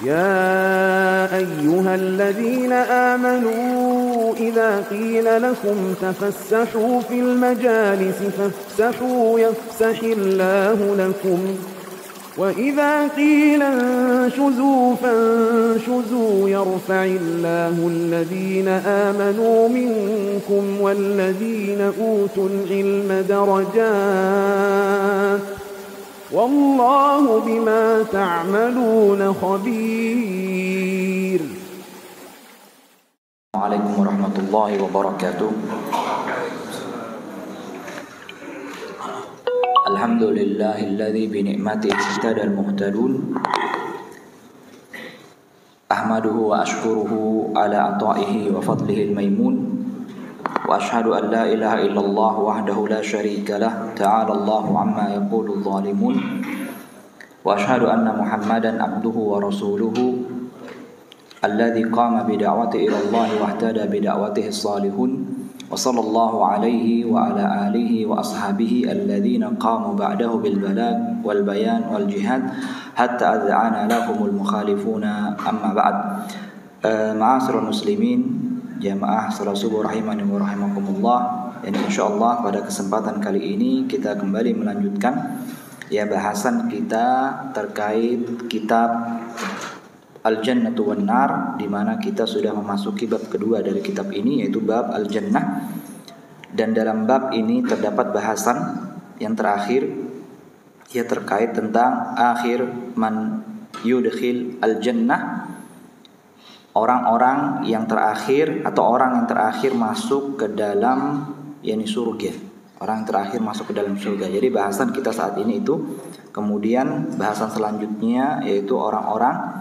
يا أيها الذين آمنوا إذا قيل لكم تفسحوا في المجالس فافسحوا يفسح الله لكم وإذا قيل انشزوا فانشزوا يرفع الله الذين آمنوا منكم والذين أوتوا العلم درجات والله بما تعملون خبير. Assalamualaikum warahmatullahi wabarakatuh. Alhamdulillahilladzi bi ni'matihi ihtadal muhtadun. Ahmaduhu wa ashkuruhu ala ata'ihi wa fadlihi al-maimun. Wa ashhadu an la ilaha illallah wahdahu la syarika lah, ta'ala Allahu amma yaqulu adh-dhalimun. Wa ashhadu anna Muhammadan abduhu wa rasuluhu alladzi qama bi da'wati ila Allah wa ihtada bi da'watihi as-salihun. Wa sallallahu alaihi wa ala alihi wa ashabihi alladzina qamu ba'dahu bil balag wal bayan wal jihad hatta adha'ana lahumul mukhalifuna amma ba'd. Ma'asyiral muslimin, jamaah salat subuh rahimani wa rahimakumullah. Dan insyaallah pada kesempatan kali ini kita kembali melanjutkan bahasan kita terkait kitab Al-Jannatu wan Nar, di mana kita sudah memasuki bab kedua dari kitab ini, yaitu bab Al-Jannah. Dan dalam bab ini terdapat bahasan yang terakhir, terkait tentang akhir man yudkhil al-jannah, orang-orang yang terakhir atau orang yang terakhir masuk ke dalam surga. Orang yang terakhir masuk ke dalam surga. Jadi bahasan kita saat ini itu, kemudian bahasan selanjutnya yaitu orang-orang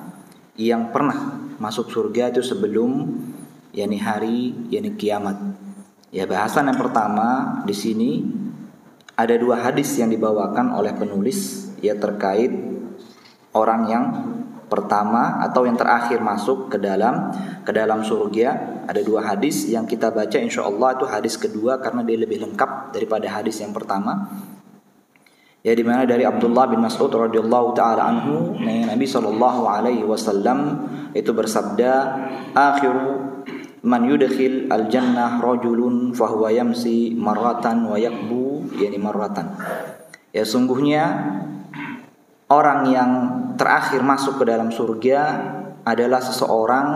yang pernah masuk surga itu sebelum hari kiamat. Bahasan yang pertama di sini ada dua hadis yang dibawakan oleh penulis terkait orang yang pertama atau yang terakhir masuk ke dalam surga. Ada dua hadis yang kita baca, insyaallah itu hadis kedua karena dia lebih lengkap daripada hadis yang pertama. Di mana dari Abdullah bin Mas'ud radhiyallahu taala anhu, Nabi sallallahu alaihi wasallam itu bersabda, akhiru man yudkhil al-jannah rajulun fahuwa yamsi marratan wa yakbu marratan. Sungguhnya orang yang terakhir masuk ke dalam surga adalah seseorang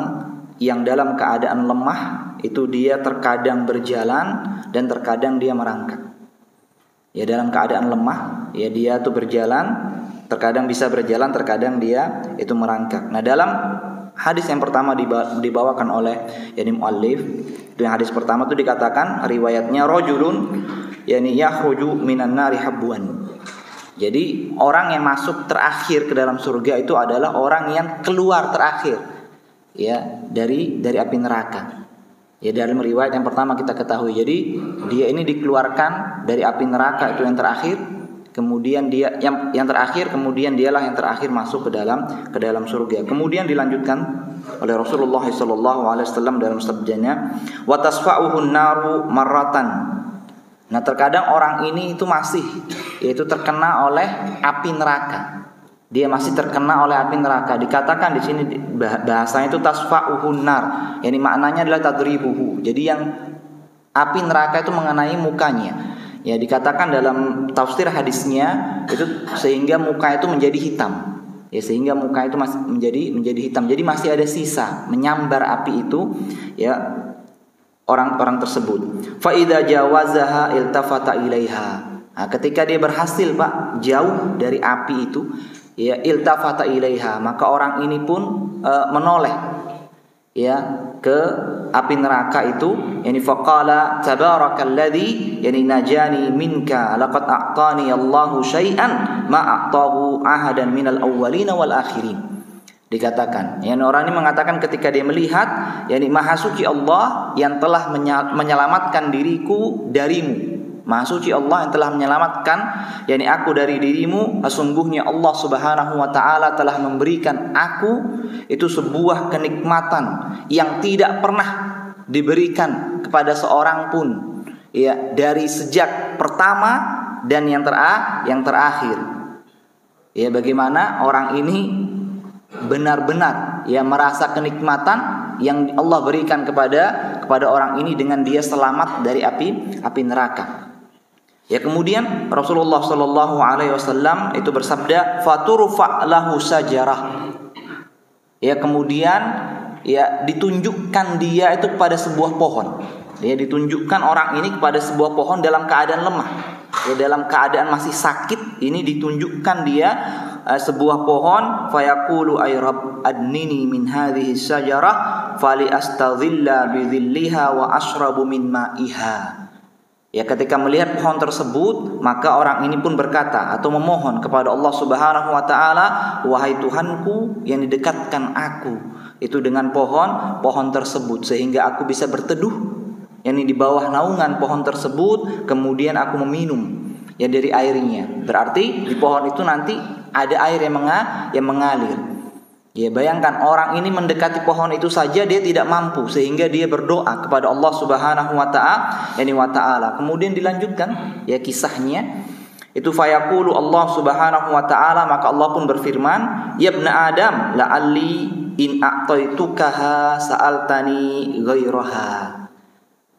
yang dalam keadaan lemah, itu dia terkadang berjalan dan terkadang dia merangkak. Dalam keadaan lemah, dia tuh berjalan, terkadang bisa berjalan, terkadang dia itu merangkak. Nah, dalam hadis yang pertama dibawakan oleh muallif, itu yang hadis pertama itu dikatakan riwayatnya rajulun yakhruju minan nari habwan. Jadi orang yang masuk terakhir ke dalam surga itu adalah orang yang keluar terakhir dari api neraka. Dalam riwayat yang pertama kita ketahui, jadi dia ini dikeluarkan dari api neraka itu yang terakhir, kemudian dia yang terakhir, kemudian dialah yang terakhir masuk ke dalam surga. Kemudian dilanjutkan oleh Rasulullah SAW dalam sabdanya, wa tasfa'uhun naru marratan. Nah, terkadang orang ini itu masih terkena oleh api neraka. Dia masih terkena oleh api neraka. Dikatakan di sini bahasanya itu tasfa'uhun nar. Maknanya adalah tadribuhu. Jadi yang api neraka itu mengenai mukanya. Dikatakan dalam tafsir hadisnya itu sehingga muka itu menjadi hitam. Sehingga muka itu masih menjadi hitam. Jadi masih ada sisa menyambar api itu orang-orang tersebut. Fa idza jawazaha iltafata ilaiha. Nah, ketika dia berhasil jauh dari api itu, iltafata ilaiha, maka orang ini pun menoleh ke api neraka itu. Faqala tabarakalladzi najani minka laqad a'tani Allahu syai'an ma a'tahu ahadan minal awwalina wal akhirin. Dikatakan, orang ini mengatakan ketika dia melihat, maha suci Allah yang telah menyelamatkan diriku darimu. Maha suci Allah yang telah menyelamatkan aku dari dirimu. Sesungguhnya Allah Subhanahu wa taala telah memberikan aku itu sebuah kenikmatan yang tidak pernah diberikan kepada seorang pun, dari sejak pertama dan yang terakhir. Bagaimana orang ini benar-benar ya merasa kenikmatan yang Allah berikan kepada orang ini dengan dia selamat dari api neraka. Ya, kemudian Rasulullah Shallallahu Alaihi Wasallam itu bersabda, "Faturfa lahu sajarah." Ya, kemudian ya ditunjukkan dia itu kepada sebuah pohon. Ya, ditunjukkan orang ini kepada sebuah pohon dalam keadaan lemah. Ya, dalam keadaan masih sakit, ini ditunjukkan dia sebuah pohon. Fayaqulu ay rabb adnini min hadhihi sajarah fali astadhilla bi dhilliha wa ashrabu min ma'iha. Ya, ketika melihat pohon tersebut, maka orang ini pun berkata atau memohon kepada Allah Subhanahu wa taala, "Wahai Tuhanku yang didekatkan aku itu dengan pohon tersebut sehingga aku bisa berteduh yakni di bawah naungan pohon tersebut, kemudian aku meminum ya dari airnya." Berarti di pohon itu nanti ada air yang mengalir. Ya, bayangkan orang ini mendekati pohon itu saja dia tidak mampu sehingga dia berdoa kepada Allah Subhanahu wa taala. Kemudian dilanjutkan ya kisahnya. Itu fayaqulu Allah Subhanahu wa taala, maka Allah pun berfirman, "Ya ibna Adam, la'alli in a'taitukaha sa'altani ghairaha."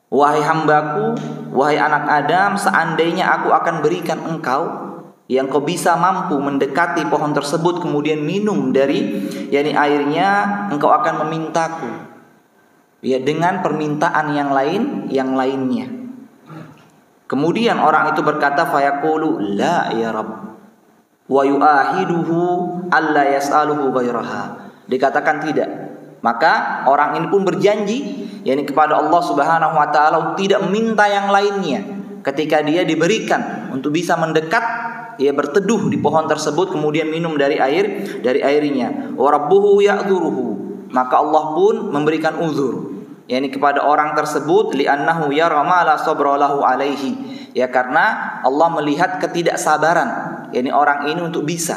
Wahai hambaku, wahai anak Adam, seandainya aku akan berikan engkau yang kau bisa mampu mendekati pohon tersebut kemudian minum dari yakni airnya, engkau akan memintaku ya dengan permintaan yang lainnya. Kemudian orang itu berkata, fayaqulu la ya Rabb wa yu'ahiduhu alla yas'aluhu ghairaha. Dikatakan tidak. Maka orang ini pun berjanji yakni kepada Allah Subhanahu wa taala tidak meminta yang lainnya ketika dia diberikan untuk bisa mendekat ia berteduh di pohon tersebut kemudian minum dari airnya. Wa rabbuhu ya'dhuruhu, maka Allah pun memberikan uzur yakni kepada orang tersebut, li'annahu yara ma la sabra lahu alaihi, ya karena Allah melihat ketidaksabaran yakni orang ini untuk bisa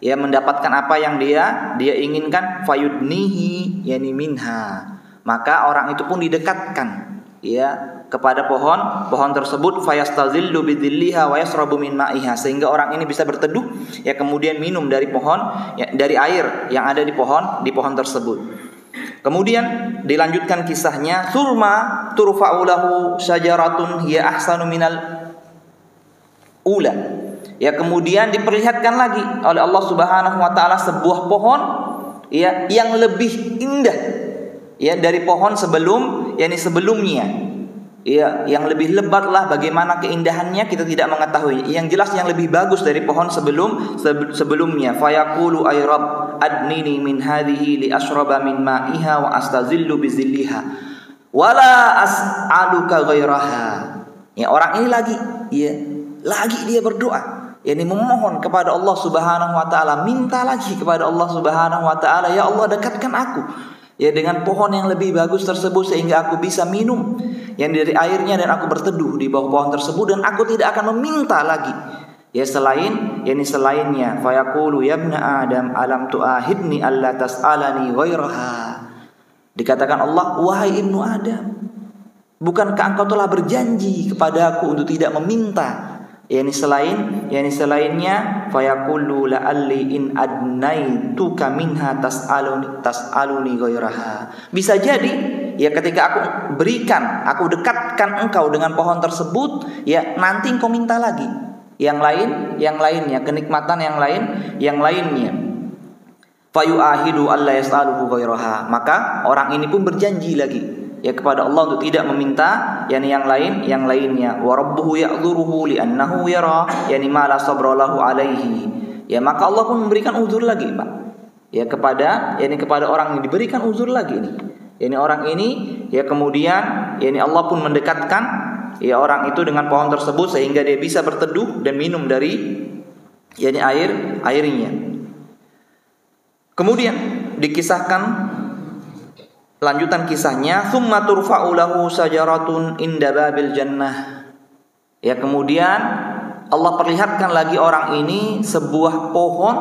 ya mendapatkan apa yang dia inginkan. Fayudnihi yakni minha, maka orang itu pun didekatkan ya kepada pohon tersebut. Fayastazillu bidhilliha wa yasrabu min ma'iha, sehingga orang ini bisa berteduh ya kemudian minum dari pohon ya, dari air yang ada di pohon tersebut. Kemudian dilanjutkan kisahnya, surma turfa'u lahu syajaratun hiya ahsanu minal ula. Ya, kemudian diperlihatkan lagi oleh Allah Subhanahu wa taala sebuah pohon ya yang lebih indah ya dari pohon sebelumnya. Ya, yang lebih lebatlah bagaimana keindahannya kita tidak mengetahui. Yang jelas yang lebih bagus dari pohon sebelumnya. Fayaqulu ay rabb adnini min hadhihi li ashraba min ma'iha wa astazillu bi zilliha wala as'aluka ghairaha. Ya, orang ini lagi dia berdoa, yakni memohon kepada Allah Subhanahu wa taala, minta lagi kepada Allah Subhanahu wa taala, ya Allah dekatkan aku ya dengan pohon yang lebih bagus tersebut sehingga aku bisa minum yang dari airnya dan aku berteduh di bawah pohon tersebut dan aku tidak akan meminta lagi ya selainnya. Fayaqulu ya ibna Adam alam tu'ahidni alla tas'alani ghairaha. Dikatakan Allah, wahai ibnu Adam, bukankah engkau telah berjanji kepada aku untuk tidak meminta selainnya. Fayaqulu la'alli in adnaituka minha tas'aluni ghairaha. Bisa jadi ya ketika aku dekatkan engkau dengan pohon tersebut ya nanti engkau minta lagi yang lainnya, kenikmatan yang lainnya. Fayu'ahidu alla yas'aluhu ghairaha, maka orang ini pun berjanji lagi ya kepada Allah untuk tidak meminta yang lainnya. Wa rabbuhu ya'dhuruhu li'annahu yara yani ma la sabra lahu alaihi. Ya, maka Allah pun memberikan uzur lagi, Pak. Ya kepada orang yang diberikan uzur lagi ini. Yani orang ini ya kemudian yani Allah pun mendekatkan ya orang itu dengan pohon tersebut sehingga dia bisa berteduh dan minum dari yani airnya. Kemudian dikisahkan lanjutan kisahnya, summa turfa'u lahu sajaratun inda babil jannah. Ya, kemudian Allah perlihatkan lagi orang ini sebuah pohon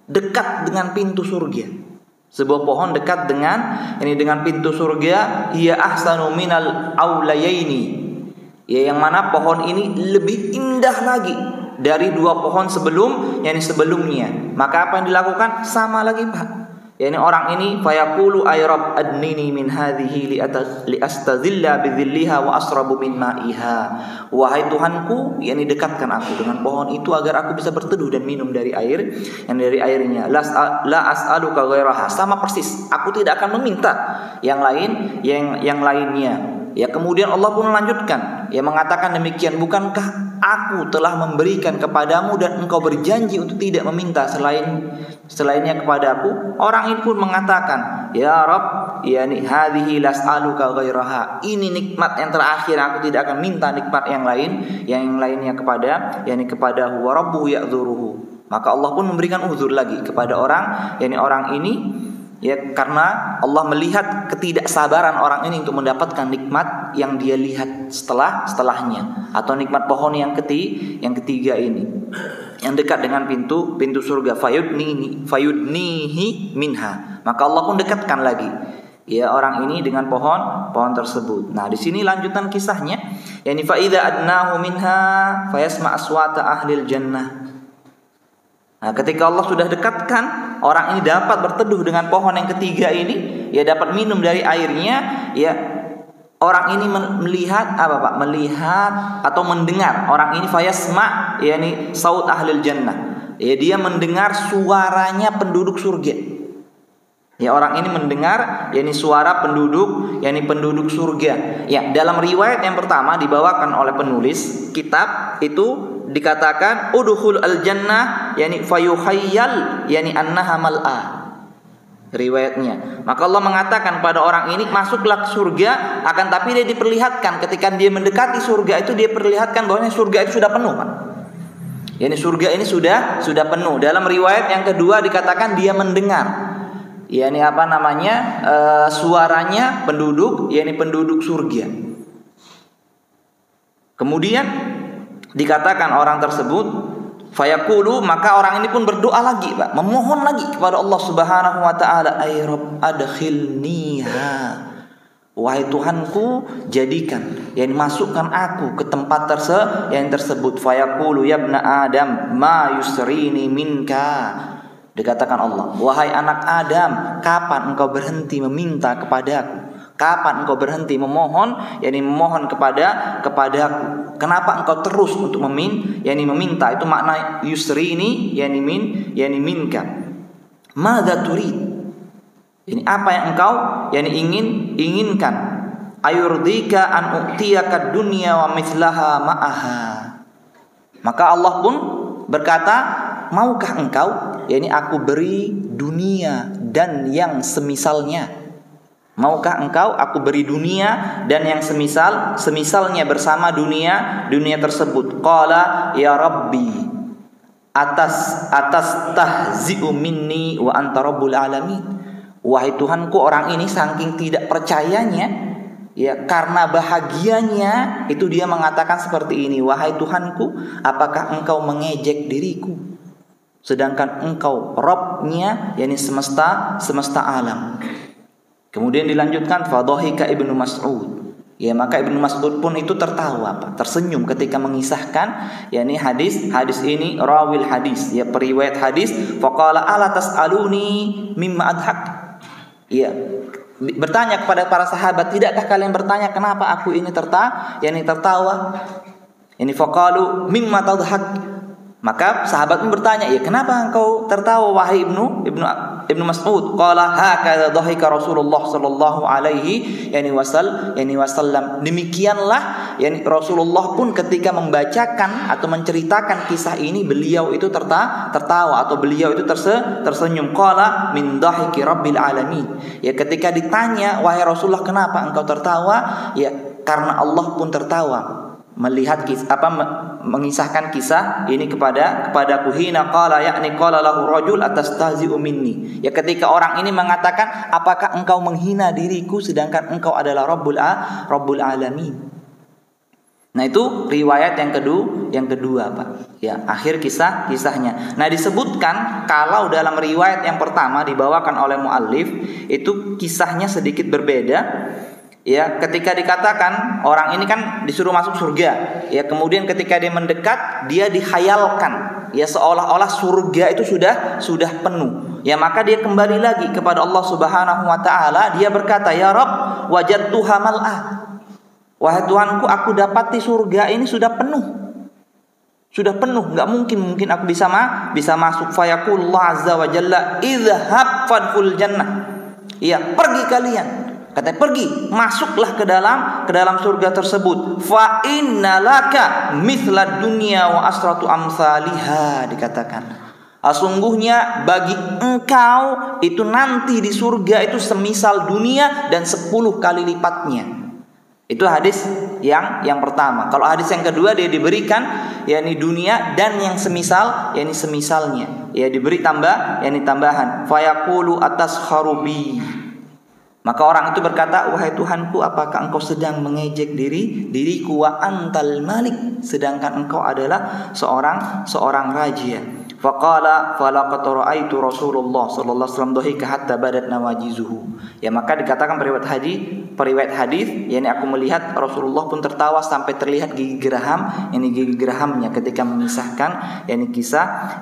dekat dengan pintu surga. Sebuah pohon dekat dengan pintu surga. Hiya ahsanu minal aulayaini. Ya, yang mana pohon ini lebih indah lagi dari 2 pohon sebelumnya. Maka apa yang dilakukan? Sama lagi, Pak. Yani orang ini fayaqulu ay rabb adnini min hadhihi li astazilla bi dhilliha wa asrabu min ma'iha. Wahai Tuhanku, yani dekatkan aku dengan pohon itu agar aku bisa berteduh dan minum dari air yang dari airnya. La as'aluka ghairaha. Sama persis, aku tidak akan meminta yang lainnya. Ya, kemudian Allah pun melanjutkan, ya mengatakan demikian, bukankah aku telah memberikan kepadamu dan engkau berjanji untuk tidak meminta selainnya kepadaku? Orang ini pun mengatakan, ya Rabb, yani hadhihi las'aluka ghairaha. Ini nikmat yang terakhir, aku tidak akan minta nikmat yang lainnya kepada wa rabbuhu ya'dzuruhu. Maka Allah pun memberikan uzur lagi kepada orang ini, ya, karena Allah melihat ketidaksabaran orang ini untuk mendapatkan nikmat yang dia lihat setelahnya, atau nikmat pohon yang ketiga ini yang dekat dengan pintu surga, fayudnihi minha. Maka Allah pun dekatkan lagi, ya, orang ini dengan pohon tersebut. Nah, di sini lanjutan kisahnya, yani fa idza adnahu minha fayasma aswata ahlil jannah. Nah, ketika Allah sudah dekatkan, orang ini dapat berteduh dengan pohon yang ketiga ini, ya dapat minum dari airnya, ya orang ini melihat apa, Pak? Melihat atau mendengar. Orang ini fayasma, yakni saut ahlil jannah. Ya, dia mendengar suaranya penduduk surga. Ya, orang ini mendengar yakni suara penduduk surga. Ya, dalam riwayat yang pertama dibawakan oleh penulis kitab itu dikatakan udkhul al-jannah, yani fayukhayyal, yani annaha mal'a. Riwayatnya. Maka Allah mengatakan pada orang ini, masuklah ke surga, akan tapi dia diperlihatkan ketika dia mendekati surga itu, dia perlihatkan bahwa surga itu sudah penuh, Pak. Yani surga ini sudah penuh. Dalam riwayat yang kedua dikatakan dia mendengar, yani suaranya penduduk surga. Kemudian dikatakan orang tersebut fayaqulu, maka orang ini pun berdoa lagi, Pak, memohon lagi kepada Allah Subhanahu wa taala, ay rabb adkhilniha. Wahai Tuhanku, jadikan, yani masukkan aku ke tempat tersebut. Fayaqulu ya ibna Adam ma yusrini minka. Dikatakan Allah, wahai anak Adam, kapan engkau berhenti meminta kepadaku? Kapan engkau berhenti memohon, yani memohon kepadaku? Kenapa engkau terus untuk meminta? Itu makna yusri ini, yani minka. Madza turid? Ini apa yang engkau inginkan? Ayurdika an u'tiyaka dunya wa mithlaha ma'aha. Maka Allah pun berkata, maukah engkau, yani aku beri dunia dan yang semisalnya? Maukah engkau aku beri dunia dan yang semisalnya bersama dunia tersebut? Qala ya Rabbi atas tahzi'u minni wa anta rabbul alamin. Wahai Tuhanku, orang ini saking tidak percayanya, ya, karena bahagianya itu dia mengatakan seperti ini, wahai Tuhanku, apakah engkau mengejek diriku sedangkan engkau Rabbnya, yakni semesta alam. Kemudian dilanjutkan fadhahika Ibnu Mas'ud. Ya, maka Ibnu Mas'ud pun itu tertawa, Pak, tersenyum ketika mengisahkan yakni hadis ini, rawil hadis, ya, periwayat hadis, faqala ala tas'aluni mimma adhak. Ya, bertanya kepada para sahabat, tidakkah kalian bertanya kenapa aku ini tertawa? Ini faqalu mimma tadhak. Maka sahabat pun bertanya, ya, kenapa engkau tertawa wahai Ibnu Mas'ud? Qala hakadha dhahika Rasulullah sallallahu alaihi wasallam. Demikianlah yani Rasulullah pun ketika membacakan atau menceritakan kisah ini, beliau itu tertawa atau beliau itu tersenyum. Qala min dhahiki rabbil alamin. Ya, ketika ditanya, wahai Rasulullah, kenapa engkau tertawa? Ya, karena Allah pun tertawa melihat mengisahkan kisah ini kepadaku. Hina qala, yakni qala lahu rajul atastahzi'u minni. Ya, ketika orang ini mengatakan, apakah engkau menghina diriku sedangkan engkau adalah Rabbul alamin. Nah, itu riwayat yang kedua, Pak. Ya, akhir kisahnya. Nah, disebutkan kalau dalam riwayat yang pertama dibawakan oleh muallif itu kisahnya sedikit berbeda. Ya, ketika dikatakan orang ini kan disuruh masuk surga, ya kemudian ketika dia mendekat, dia dihayalkan, ya seolah-olah surga itu sudah penuh. Ya maka dia kembali lagi kepada Allah Subhanahu wa taala, dia berkata, "Ya Rabb, wajadtuha mal'ah." Wahai Tuhanku, aku dapati surga ini sudah penuh. Sudah penuh, enggak mungkin aku bisa masuk. Fayaqulullah azza wa jalla, "Idhhab fadkhul jannah." Iya, pergi kalian. Katanya pergi, masuklah ke dalam surga tersebut. Fa innalaka mithlad dunya wa asratu amsalihha, dikatakan. Sungguhnya bagi engkau itu nanti di surga itu semisal dunia dan 10 kali lipatnya. Itu hadis yang pertama. Kalau hadis yang kedua dia diberikan yakni dunia dan yang semisal yakni semisalnya. Ya diberi tambahan. Fayaqulu ataskharu bi. Maka orang itu berkata, "Wahai Tuhanku, apakah engkau sedang mengejek diriku wa antal malik, sedangkan engkau adalah seorang raja?" Faqala falaqad ra'aitu Rasulullah sallallahu alaihi wasallam dhahika hatta badat nawajizuhu. Ya maka dikatakan periwayat hadis, yakni aku melihat Rasulullah pun tertawa sampai terlihat gigi gerahamnya ketika mengisahkan kisah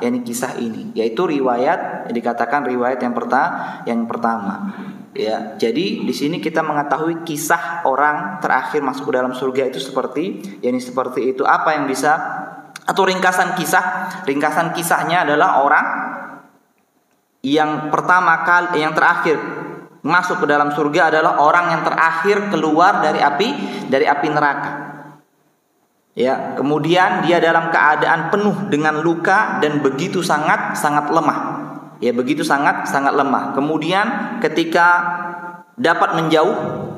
ini. Yaitu riwayat dikatakan riwayat yang pertama. Ya, jadi di sini kita mengetahui kisah orang terakhir masuk ke dalam surga itu seperti itu. Apa yang bisa atau ringkasan kisahnya adalah orang yang terakhir masuk ke dalam surga adalah orang yang terakhir keluar dari api neraka. Ya, kemudian dia dalam keadaan penuh dengan luka dan begitu sangat lemah. Ya, begitu sangat lemah. Kemudian ketika dapat menjauh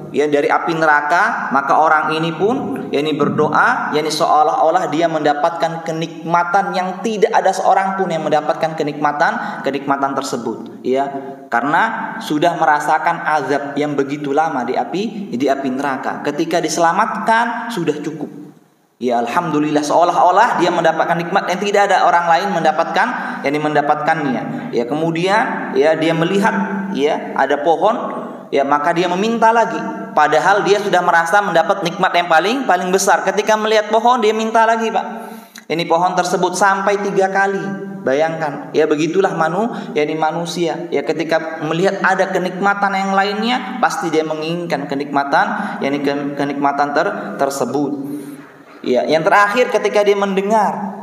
dari api neraka, maka orang ini pun berdoa, seolah-olah dia mendapatkan kenikmatan yang tidak ada seorang pun yang mendapatkan kenikmatan tersebut, ya, karena sudah merasakan azab yang begitu lama di api neraka. Ketika diselamatkan sudah cukup. Ya, alhamdulillah, seolah-olah dia mendapatkan nikmat yang tidak ada orang lain mendapatkannya. Ya, kemudian dia melihat ada pohon, maka dia meminta lagi. Padahal dia sudah merasa mendapat nikmat yang paling besar. Ketika melihat pohon dia minta lagi, Pak. Ini pohon tersebut sampai 3 kali. Bayangkan, ya begitulah manusia. Ya ketika melihat ada kenikmatan yang lainnya, pasti dia menginginkan kenikmatan tersebut. Ya, yang terakhir ketika dia mendengar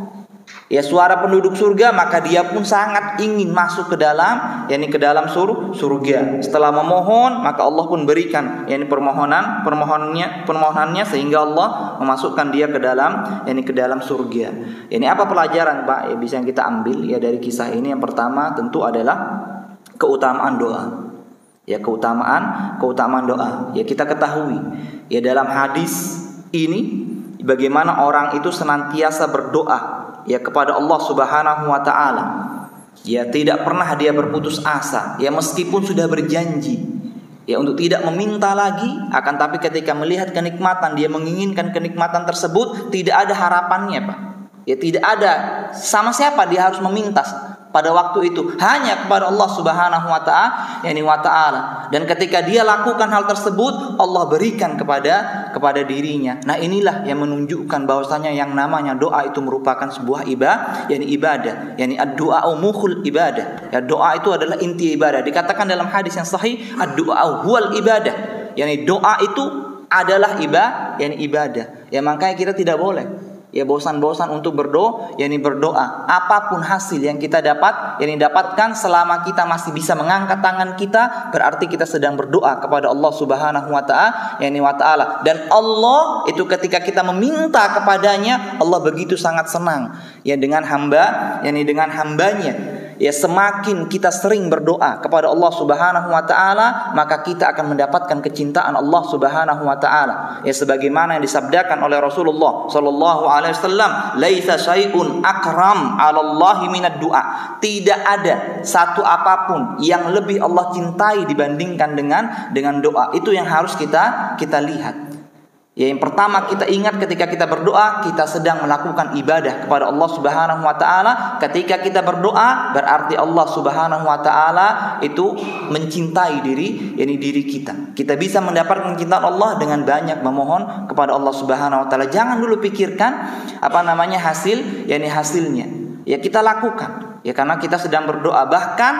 suara penduduk surga, maka dia pun sangat ingin masuk ke dalam surga. Setelah memohon, maka Allah pun berikan permohonannya sehingga Allah memasukkan dia ke dalam surga. Ini apa pelajaran, Pak? Bisa yang kita ambil dari kisah ini? Yang pertama tentu adalah keutamaan doa. Ya, keutamaan doa. Ya, kita ketahui dalam hadis ini bagaimana orang itu senantiasa berdoa kepada Allah Subhanahu wa taala. Ya, tidak pernah dia berputus asa, meskipun sudah berjanji untuk tidak meminta lagi, akan tapi ketika melihat kenikmatan dia menginginkan kenikmatan tersebut, tidak ada harapannya, Pak. Ya, tidak ada sama siapa dia harus meminta pada waktu itu, hanya kepada Allah Subhanahu wa taala. Dan ketika dia lakukan hal tersebut, Allah berikan kepada dirinya. Nah, inilah yang menunjukkan bahwasanya yang namanya doa itu merupakan sebuah ibadah. Ad-du'a mukhul ibadah. Ya, doa itu adalah inti ibadah. Dikatakan dalam hadis yang sahih, ad-du'a huwal ibadah. Doa itu adalah ibadah. Ya, makanya kita tidak boleh bosan-bosan untuk berdoa. Apapun hasil yang kita dapatkan selama kita masih bisa mengangkat tangan kita, berarti kita sedang berdoa kepada Allah Subhanahu wa taala. Dan Allah itu ketika kita meminta kepadanya, Allah begitu sangat senang dengan hambanya. Ya, semakin kita sering berdoa kepada Allah Subhanahu wa taala, maka kita akan mendapatkan kecintaan Allah Subhanahu wa taala. Ya, sebagaimana yang disabdakan oleh Rasulullah sallallahu alaihi wasallam, "Laisa syai'un akram 'ala Allahi minad du'a." Tidak ada satu apapun yang lebih Allah cintai dibandingkan dengan doa. Itu yang harus kita lihat. Ya, yang pertama kita ingat ketika kita berdoa, kita sedang melakukan ibadah kepada Allah Subhanahu wa taala. Ketika kita berdoa, berarti Allah Subhanahu wa taala itu mencintai diri kita. Kita bisa mendapatkan kecintaan Allah dengan banyak memohon kepada Allah Subhanahu wa taala. Jangan dulu pikirkan hasilnya. Ya, kita lakukan. Ya, karena kita sedang berdoa. Bahkan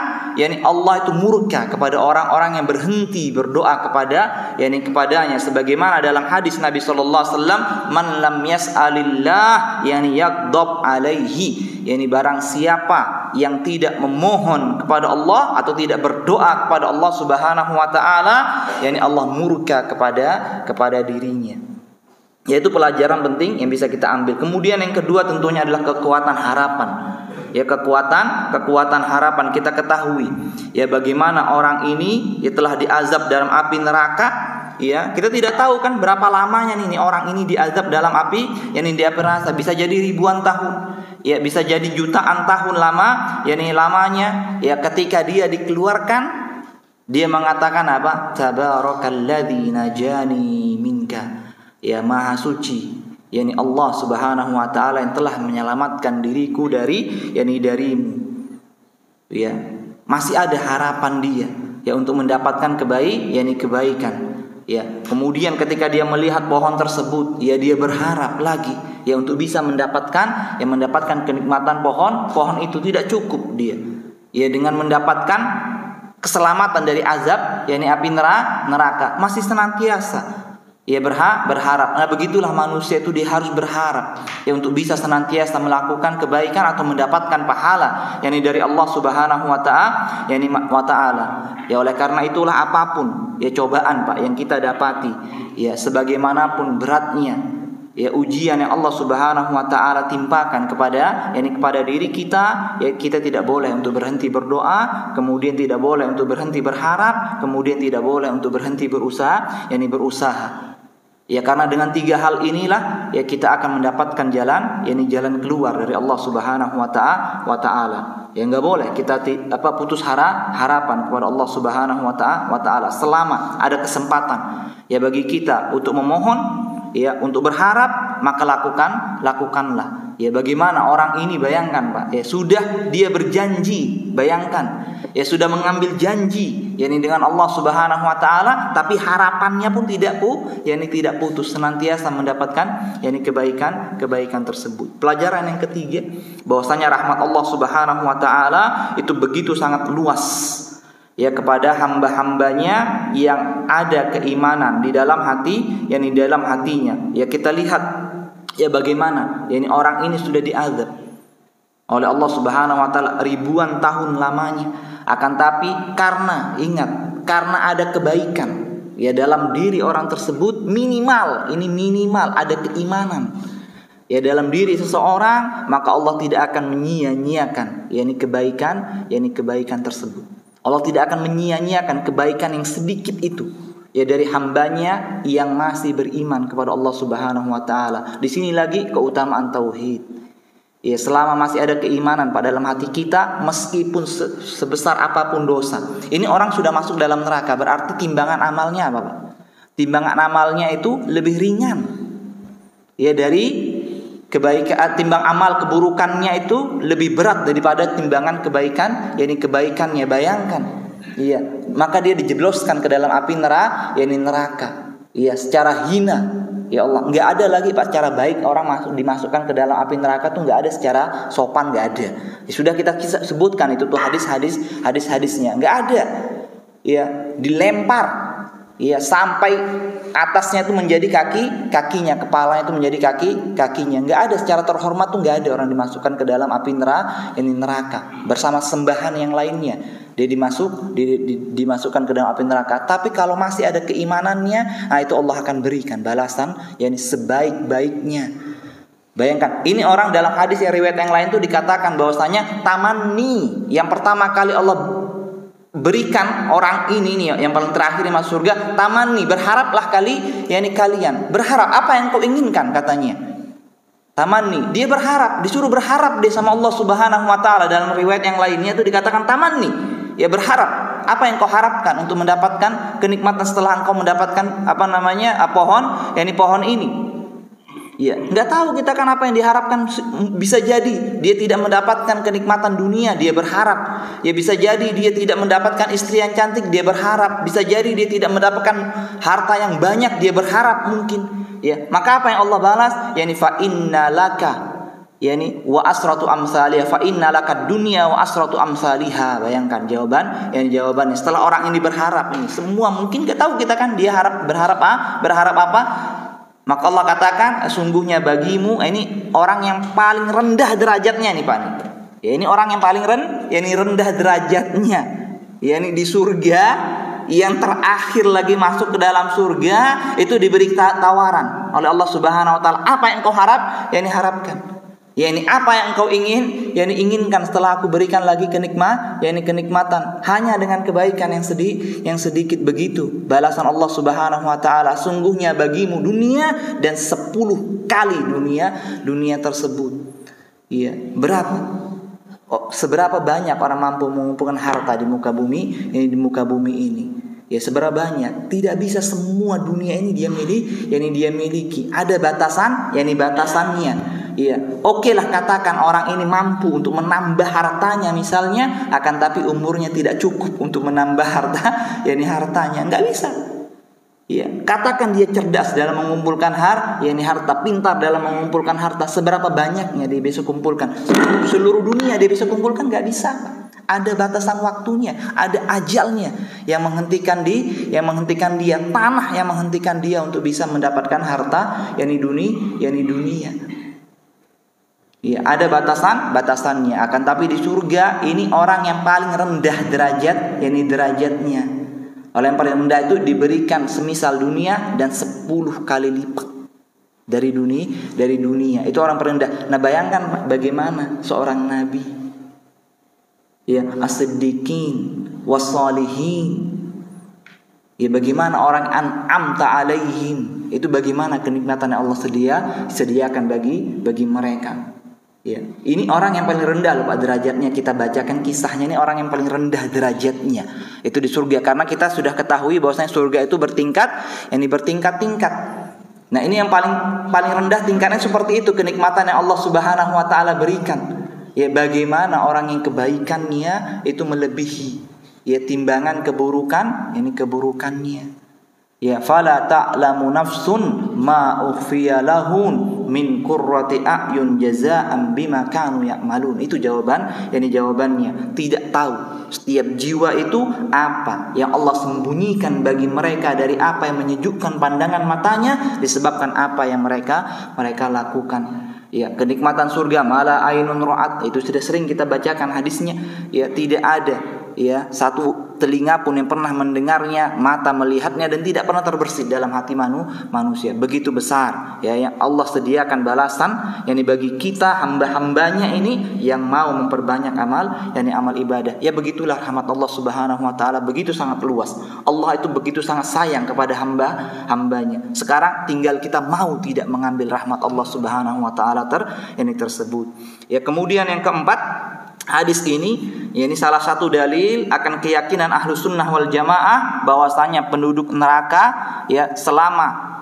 Allah itu murka kepada orang-orang yang berhenti berdoa kepadanya, sebagaimana dalam hadis Nabi sallallahu alaihi wasallam, man lam yas'alillah yaghdab alaihi. Barang siapa yang tidak memohon kepada Allah atau tidak berdoa kepada Allah Subhanahu wa taala, Allah murka kepada dirinya. Yaitu pelajaran penting yang bisa kita ambil. Kemudian yang kedua tentunya adalah kekuatan harapan. Ya, kekuatan harapan. Kita ketahui ya bagaimana orang ini telah diazab dalam api neraka. Ya, kita tidak tahu kan berapa lamanya nih orang ini diazab dalam api neraka. Bisa jadi ribuan tahun. Ya, bisa jadi jutaan tahun lamanya. Ya, ketika dia dikeluarkan, dia mengatakan apa? Tabarakalladzi najani minka. Ya, maha suci Allah Subhanahu wa taala yang telah menyelamatkan diriku darimu. Ya, masih ada harapan dia untuk mendapatkan kebaikan. Ya, kemudian ketika dia melihat pohon tersebut, dia berharap lagi untuk bisa mendapatkan kenikmatan pohon itu. Tidak cukup dia dengan mendapatkan keselamatan dari azab api neraka, masih senantiasa berharap. Nah, begitulah manusia itu, dia harus berharap untuk bisa senantiasa melakukan kebaikan atau mendapatkan pahala dari Allah Subhanahu wa taala. Ya, oleh karena itulah apapun cobaan Pak yang kita dapati, sebagaimanapun beratnya ujian yang Allah Subhanahu wa taala timpakan kepada diri kita, kita tidak boleh untuk berhenti berdoa, kemudian tidak boleh untuk berhenti berharap, kemudian tidak boleh untuk berhenti berusaha. Ya, karena dengan 3 hal inilah kita akan mendapatkan jalan keluar dari Allah Subhanahu wa taala. Ya, enggak boleh kita putus harapan kepada Allah Subhanahu wa taala selama ada kesempatan bagi kita untuk memohon, untuk berharap, maka lakukanlah. Ya, bagaimana orang ini, bayangkan Pak, sudah dia berjanji, bayangkan sudah mengambil janji dengan Allah Subhanahu wa taala, tapi harapannya pun tidak putus, senantiasa mendapatkan kebaikan tersebut. Pelajaran yang ketiga, bahwasanya rahmat Allah Subhanahu wa taala itu begitu sangat luas kepada hamba-hambanya yang ada keimanan di dalam hatinya. Ya, kita lihat bagaimana orang ini sudah diazab oleh Allah Subhanahu wa taala ribuan tahun lamanya. Akan tapi karena ada kebaikan dalam diri orang tersebut, minimal ada keimanan dalam diri seseorang, maka Allah tidak akan menyia-nyiakan kebaikan tersebut. Allah tidak akan menyia-nyiakan kebaikan yang sedikit itu dari hambanya yang masih beriman kepada Allah Subhanahu wa taala. Di sini lagi keutamaan tauhid. Ya, selama masih ada keimanan pada dalam hati kita, meskipun sebesar apapun dosa, ini orang sudah masuk dalam neraka, berarti timbangan amalnya apa Pak? Timbangan amalnya itu lebih ringan dari kebaikan. Timbang amal keburukannya itu lebih berat daripada timbangan kebaikannya. Bayangkan, maka dia dijebloskan ke dalam api neraka. Secara hina. Ya Allah, nggak ada lagi Pak cara baik orang dimasukkan ke dalam api neraka tuh, nggak ada secara sopan, nggak ada. Sudah kita sebutkan itu tuh hadisnya, nggak ada. Dilempar, sampai atasnya itu menjadi kakinya, kepalanya itu menjadi kakinya. Nggak ada secara terhormat tuh, nggak ada orang dimasukkan ke dalam api neraka bersama sembahan yang lainnya. Dia dimasukkan ke dalam api neraka. Tapi kalau masih ada keimanannya, nah itu Allah akan berikan balasan sebaik-baiknya. Bayangkan, ini orang dalam hadis yang riwayat yang lain tuh dikatakan bahwasanya tamanni yang pertama kali Allah berikan orang ini nih, yang paling terakhir yang masuk surga, tamanni, berharaplah kalian. Berharap apa yang kau inginkan, katanya. Tamanni, dia berharap, disuruh berharap dia sama Allah Subhanahu wa taala. Dalam riwayat yang lainnya itu dikatakan tamanni, berharap. harapkan? Apa yang kau harapkan untuk mendapatkan kenikmatan setelah engkau mendapatkan pohon ini? Ya, nggak tahu kita kan apa yang diharapkan. Bisa jadi dia tidak mendapatkan kenikmatan dunia, dia berharap. Ya bisa jadi dia tidak mendapatkan istri yang cantik, dia berharap. Bisa jadi dia tidak mendapatkan harta yang banyak, dia berharap mungkin. Ya, maka apa yang Allah balas? Yani fa innalaka, yani wa asratu amsalih, fa innalaka dunya wa asratu amsalihha. Bayangkan jawabannya setelah orang ini berharap ini semua, mungkin kita tahu kita kan dia berharap apa? Maka Allah katakan sungguhnya bagimu, ini orang yang paling rendah derajatnya nih Pak nih. Ya ini orang yang paling rendah derajatnya. Ya ini di surga yang terakhir lagi masuk ke dalam surga itu diberi tawaran oleh Allah Subhanahu wa taala. Apa yang kau harap? Ya ini harapkan. Ya ini apa yang engkau ingin? Ya ini inginkan setelah aku berikan lagi kenikmatan hanya dengan kebaikan yang sedikit begitu. Balasan Allah Subhanahu wa taala, sungguhnya bagimu dunia dan 10 kali dunia tersebut. Iya, berapa? Seberapa banyak orang mampu mengumpulkan harta di muka bumi ini? Ya seberapa banyak? Tidak bisa semua dunia ini dia miliki. Ada batasan, batasannya. Iya, oke lah katakan orang ini mampu untuk menambah hartanya misalnya, akan tapi umurnya tidak cukup untuk menambah hartanya, nggak bisa. Iya, katakan dia cerdas dalam mengumpulkan harta, pintar dalam mengumpulkan harta, seberapa banyaknya dia bisa kumpulkan? Seluruh dunia dia bisa kumpulkan, nggak bisa. Ada batasan waktunya, ada ajalnya yang menghentikan dia, tanah yang menghentikan dia untuk bisa mendapatkan harta, dunia. Ya, ada batasannya. Akan tapi di surga ini orang yang paling rendah derajat, derajatnya. Oleh yang paling rendah itu diberikan semisal dunia dan 10 kali lipat dari dunia. Itu orang paling rendah. Nah, bayangkan bagaimana seorang nabi, ya, as-siddiqin was-salihin. Ya, bagaimana orang an'amta alaihim, itu bagaimana kenikmatan yang Allah sediakan bagi mereka. Ya, ini orang yang paling rendah loh Pak derajatnya. Kita bacakan kisahnya, ini orang yang paling rendah derajatnya itu di surga, karena kita sudah ketahui bahwasanya surga itu bertingkat. Nah, ini yang paling rendah tingkatnya seperti itu, kenikmatan yang Allah Subhanahu wa taala berikan. Ya, bagaimana orang yang kebaikannya itu melebihi timbangan keburukannya. Ya, fala ta'lamu nafsun ma ukhfiya lahum min qurrati a'yun jazaa'an bima kanu ya'malun. Itu jawabannya. Tidak tahu setiap jiwa itu apa yang Allah sembunyikan bagi mereka dari apa yang menyejukkan pandangan matanya disebabkan apa yang mereka lakukan. Ya, kenikmatan surga mala ainun ra'at, itu sudah sering kita bacakan hadisnya. Ya, tidak ada satu telinga pun yang pernah mendengarnya, mata melihatnya, dan tidak pernah terbersit dalam hati manusia. Begitu besar yang Allah sediakan balasan bagi kita hamba-hambanya ini yang mau memperbanyak amal ibadah. Ya, begitulah rahmat Allah Subhanahu wa taala, begitu sangat luas. Allah itu begitu sangat sayang kepada hambanya. Sekarang tinggal kita mau tidak mengambil rahmat Allah Subhanahu wa taala tersebut. Ya, kemudian yang keempat, hadis ini salah satu dalil akan keyakinan ahlu sunnah wal jamaah bahwasanya penduduk neraka selama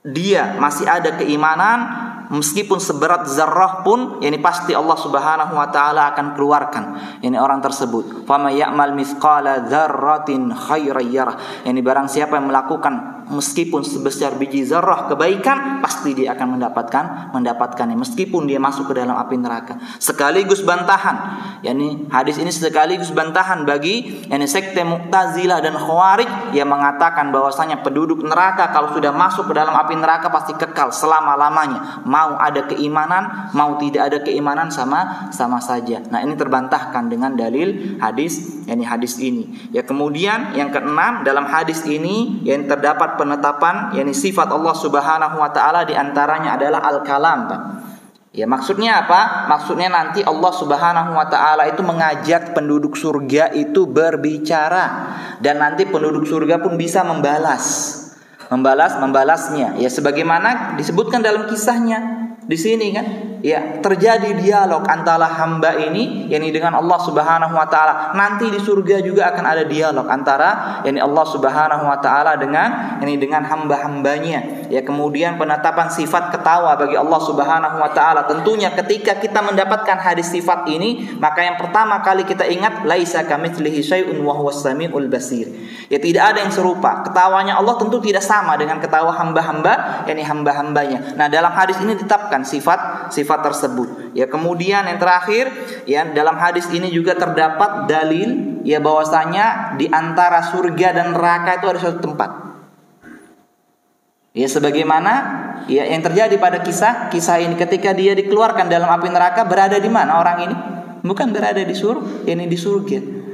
dia masih ada keimanan, meskipun seberat zarrah pun pasti Allah Subhanahu wa taala akan keluarkan orang tersebut. Fama ya'mal mithqala dzarratin khairan yarah. Barang siapa yang melakukan meskipun sebesar biji zarrah kebaikan, pasti dia akan mendapatkannya meskipun dia masuk ke dalam api neraka. Sekaligus bantahan. Hadis ini sekaligus bantahan bagi sekte Mu'tazilah dan Khawarij yang mengatakan bahwasanya penduduk neraka kalau sudah masuk ke dalam api neraka pasti kekal selama-lamanya. Mau ada keimanan, mau tidak ada keimanan sama saja. Nah, ini terbantahkan dengan dalil hadis ini. Ya, kemudian yang keenam, dalam hadis ini yang terdapat penetapan sifat Allah Subhanahu wa taala, di antaranya adalah al-kalam, Pak. Ya, maksudnya apa? Maksudnya nanti Allah Subhanahu wa taala itu mengajak penduduk surga itu berbicara, dan nanti penduduk surga pun bisa membalasnya. Ya, sebagaimana disebutkan dalam kisahnya di sini kan. ya terjadi dialog antara hamba ini yakni dengan Allah Subhanahu wa taala. Nanti di surga juga akan ada dialog antara yakni Allah Subhanahu wa taala dengan hamba-hambanya. Ya, kemudian penetapan sifat ketawa bagi Allah Subhanahu wa taala. Tentunya ketika kita mendapatkan hadis sifat ini, maka yang pertama kali kita ingat laisa kamitslihi syai'un wa huwas samiul basir. Ya, tidak ada yang serupa. Ketawanya Allah tentu tidak sama dengan ketawa hamba-hamba yakni hamba-hambanya. Nah, dalam hadis ini ditetapkan sifat tersebut. Ya, kemudian yang terakhir, ya, dalam hadis ini juga terdapat dalil ya bahwasanya di antara surga dan neraka itu ada suatu tempat. Ya, sebagaimana ya yang terjadi pada kisah ini ketika dia dikeluarkan dalam api neraka, berada di mana orang ini? Bukan berada di surga.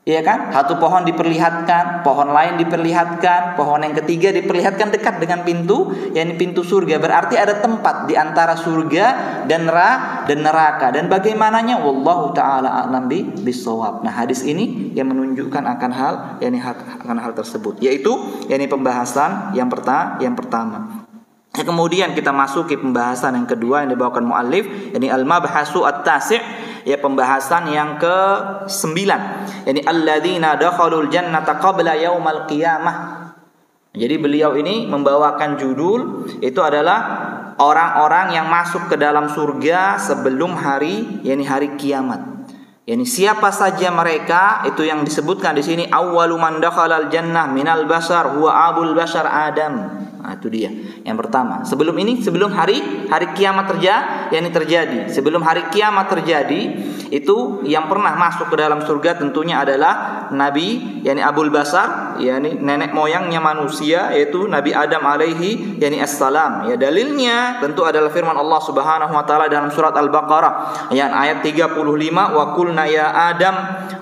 Iya kan? Satu pohon diperlihatkan, pohon lain diperlihatkan, pohon yang ketiga diperlihatkan dekat dengan pintu, yakni pintu surga. Berarti ada tempat di antara surga dan neraka. Dan bagaimananya wallahu taala a'lam bissawab. Nah, hadis ini yang menunjukkan akan hal tersebut, yaitu yakni pembahasan yang pertama. Kemudian kita masuk ke pembahasan yang kedua yang dibawakan muallif, yakni al-mabhasu at-tasi'. Ya, pembahasan yang ke-9, yakni alladzina dakhalul jannata qabla yaumal qiyamah. Jadi beliau ini membawakan judul itu adalah orang-orang yang masuk ke dalam surga sebelum hari kiamat. Yani siapa saja mereka, itu yang disebutkan di sini awwalu man dakhalal jannah minal bashar huwa abul bashar Adam. Nah, itu dia. Yang pertama, sebelum hari kiamat terjadi. Sebelum hari kiamat terjadi, itu yang pernah masuk ke dalam surga tentunya adalah Nabi yakni Abul Bashar, yakni nenek moyangnya manusia, yaitu Nabi Adam alaihi yakni assalam. Ya, dalilnya tentu adalah firman Allah Subhanahu wa taala dalam surat Al-Baqarah ayat 35, wa qulna ya Adam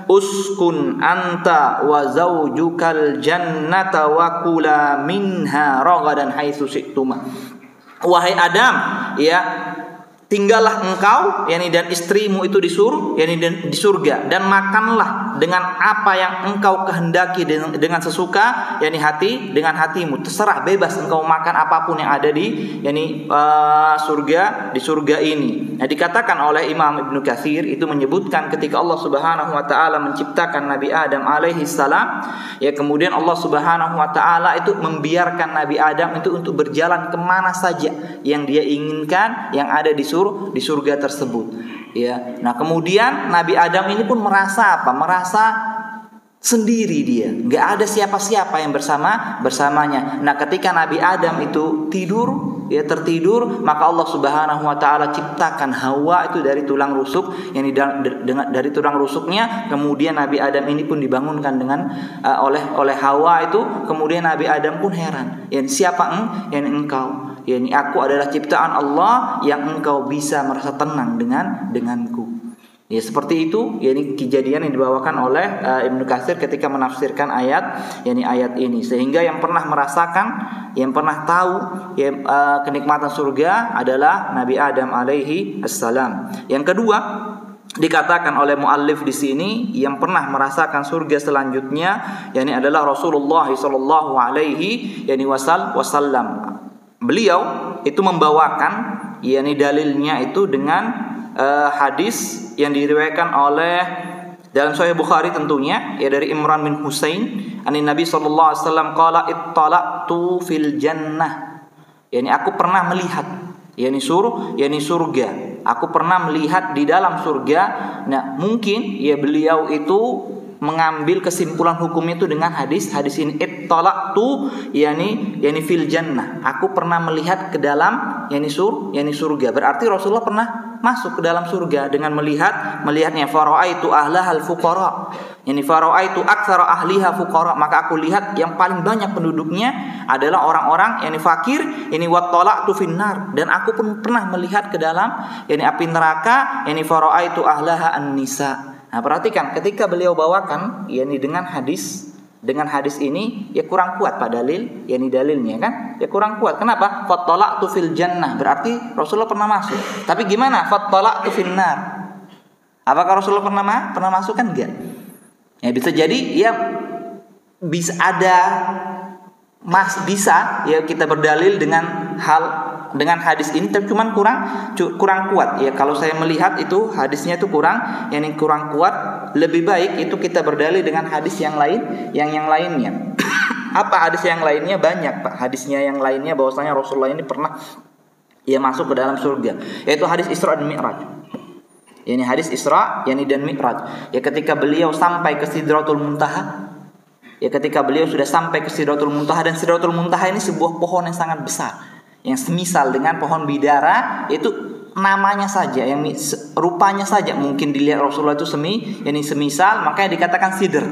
uskun anta wa zaujukal jannata wa kula minha ragadan haitsu syi'tuma. Wahai Adam, ya, tinggallah engkau yakni dan istrimu itu di surga, dan makanlah dengan apa yang engkau kehendaki dengan sesuka yakni dengan hatimu. Terserah, bebas engkau makan apapun yang ada di surga ini. Nah, dikatakan oleh Imam Ibnu Katsir itu menyebutkan ketika Allah Subhanahu wa taala menciptakan Nabi Adam alaihi salam, ya, kemudian Allah Subhanahu wa taala itu membiarkan Nabi Adam itu untuk berjalan kemana saja yang dia inginkan yang ada di surga tersebut. Ya. Nah, kemudian Nabi Adam ini pun merasa sendiri dia, nggak ada siapa-siapa yang bersamanya. Nah, ketika Nabi Adam itu tertidur, maka Allah Subhanahu wa taala ciptakan Hawa itu dari tulang rusuk, yang dari tulang rusuknya kemudian Nabi Adam ini pun dibangunkan dengan oleh Hawa itu. Kemudian Nabi Adam pun heran, siapa engkau? Ini aku adalah ciptaan Allah yang engkau bisa merasa tenang denganku. Ya, seperti itu, ini kejadian yang dibawakan oleh Ibnu Katsir ketika menafsirkan ayat ini. Sehingga yang pernah merasakan, yang pernah tahu kenikmatan surga adalah Nabi Adam alaihi assalam. Yang kedua, dikatakan oleh muallif di sini yang pernah merasakan surga selanjutnya adalah Rasulullah sallallahu alaihi wasallam. Beliau itu membawakan dalilnya itu dengan hadis yang diriwayatkan oleh dalam Sahih Bukhari tentunya, dari Imran bin Husain, Nabi sallallahu alaihi wasallam qala ittala'tu fil jannah. Aku pernah melihat surga. Aku pernah melihat di dalam surga. Nah, mungkin beliau itu mengambil kesimpulan hukumnya itu dengan hadis ini, ittala'tu fil jannah. Aku pernah melihat ke dalam surga. Berarti Rasulullah pernah masuk ke dalam surga dengan melihatnya. Fara'aitu ahlahal fuqara, fara'aitu aktsara ahliha fuqara. Maka aku lihat yang paling banyak penduduknya adalah orang-orang fakir. Wattala'tu finnar, dan aku pun pernah melihat ke dalam api neraka. Fara'aitu ahlaha an-nisa. Nah, perhatikan ketika beliau bawakan dengan hadis ini kurang kuat Pak dalil, dalilnya kan kurang kuat. Kenapa? Fattala'tu fil jannah, berarti Rasulullah pernah masuk. Tapi gimana? Fattala'tu finnar. Apakah Rasulullah pernah masuk? Kan enggak. Ya, bisa jadi bisa ada bisa kita berdalil dengan hal dengan hadis ini, tapi cuman kurang kuat. Ya kalau saya melihat itu hadisnya itu kurang kuat. Lebih baik itu kita berdalil dengan hadis yang lainnya. Apa hadis yang lainnya? Banyak Pak. Hadisnya yang lainnya bahwasanya Rasulullah ini pernah masuk ke dalam surga. Yaitu hadis Isra dan Mi'raj. Ini hadis Isra dan Mi'raj. Ya ketika beliau sampai ke Sidratul Muntaha. Ya ketika beliau sudah sampai ke Sidratul Muntaha, dan Sidratul Muntaha ini sebuah pohon yang sangat besar, yang semisal dengan pohon bidara, itu namanya saja, yang rupanya saja mungkin dilihat Rasulullah itu semisal, makanya dikatakan sidr.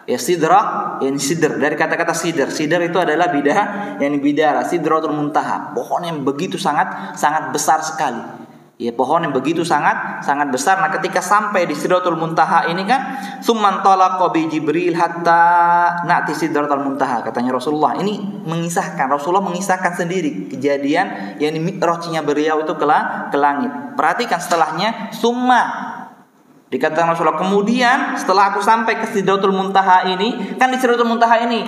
Ya sidrah, sidr dari kata-kata sidr. Sidr itu adalah bidara, Sidratul Muntaha, pohon yang begitu sangat besar sekali. Ya pohon yang begitu sangat besar. Nah ketika sampai di Sidratul Muntaha ini kan, summan talaqa bi Jibril hatta na'ti Sidratul Muntaha, katanya Rasulullah. Ini Rasulullah mengisahkan sendiri kejadian yang mi'rajnya beliau itu ke langit. Perhatikan setelahnya, summa, dikatakan Rasulullah, kemudian setelah aku sampai ke Sidratul Muntaha ini, kan di Sidratul Muntaha ini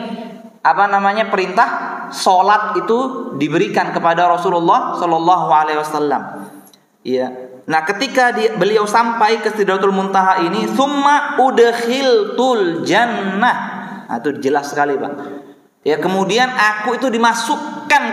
perintah salat itu diberikan kepada Rasulullah sallallahu alaihi wasallam. Ya. Nah, ketika beliau sampai ke Sidratul Muntaha ini, summa udkhiltul jannah. Nah, itu jelas sekali, Pak. Ya, kemudian aku itu dimasukkan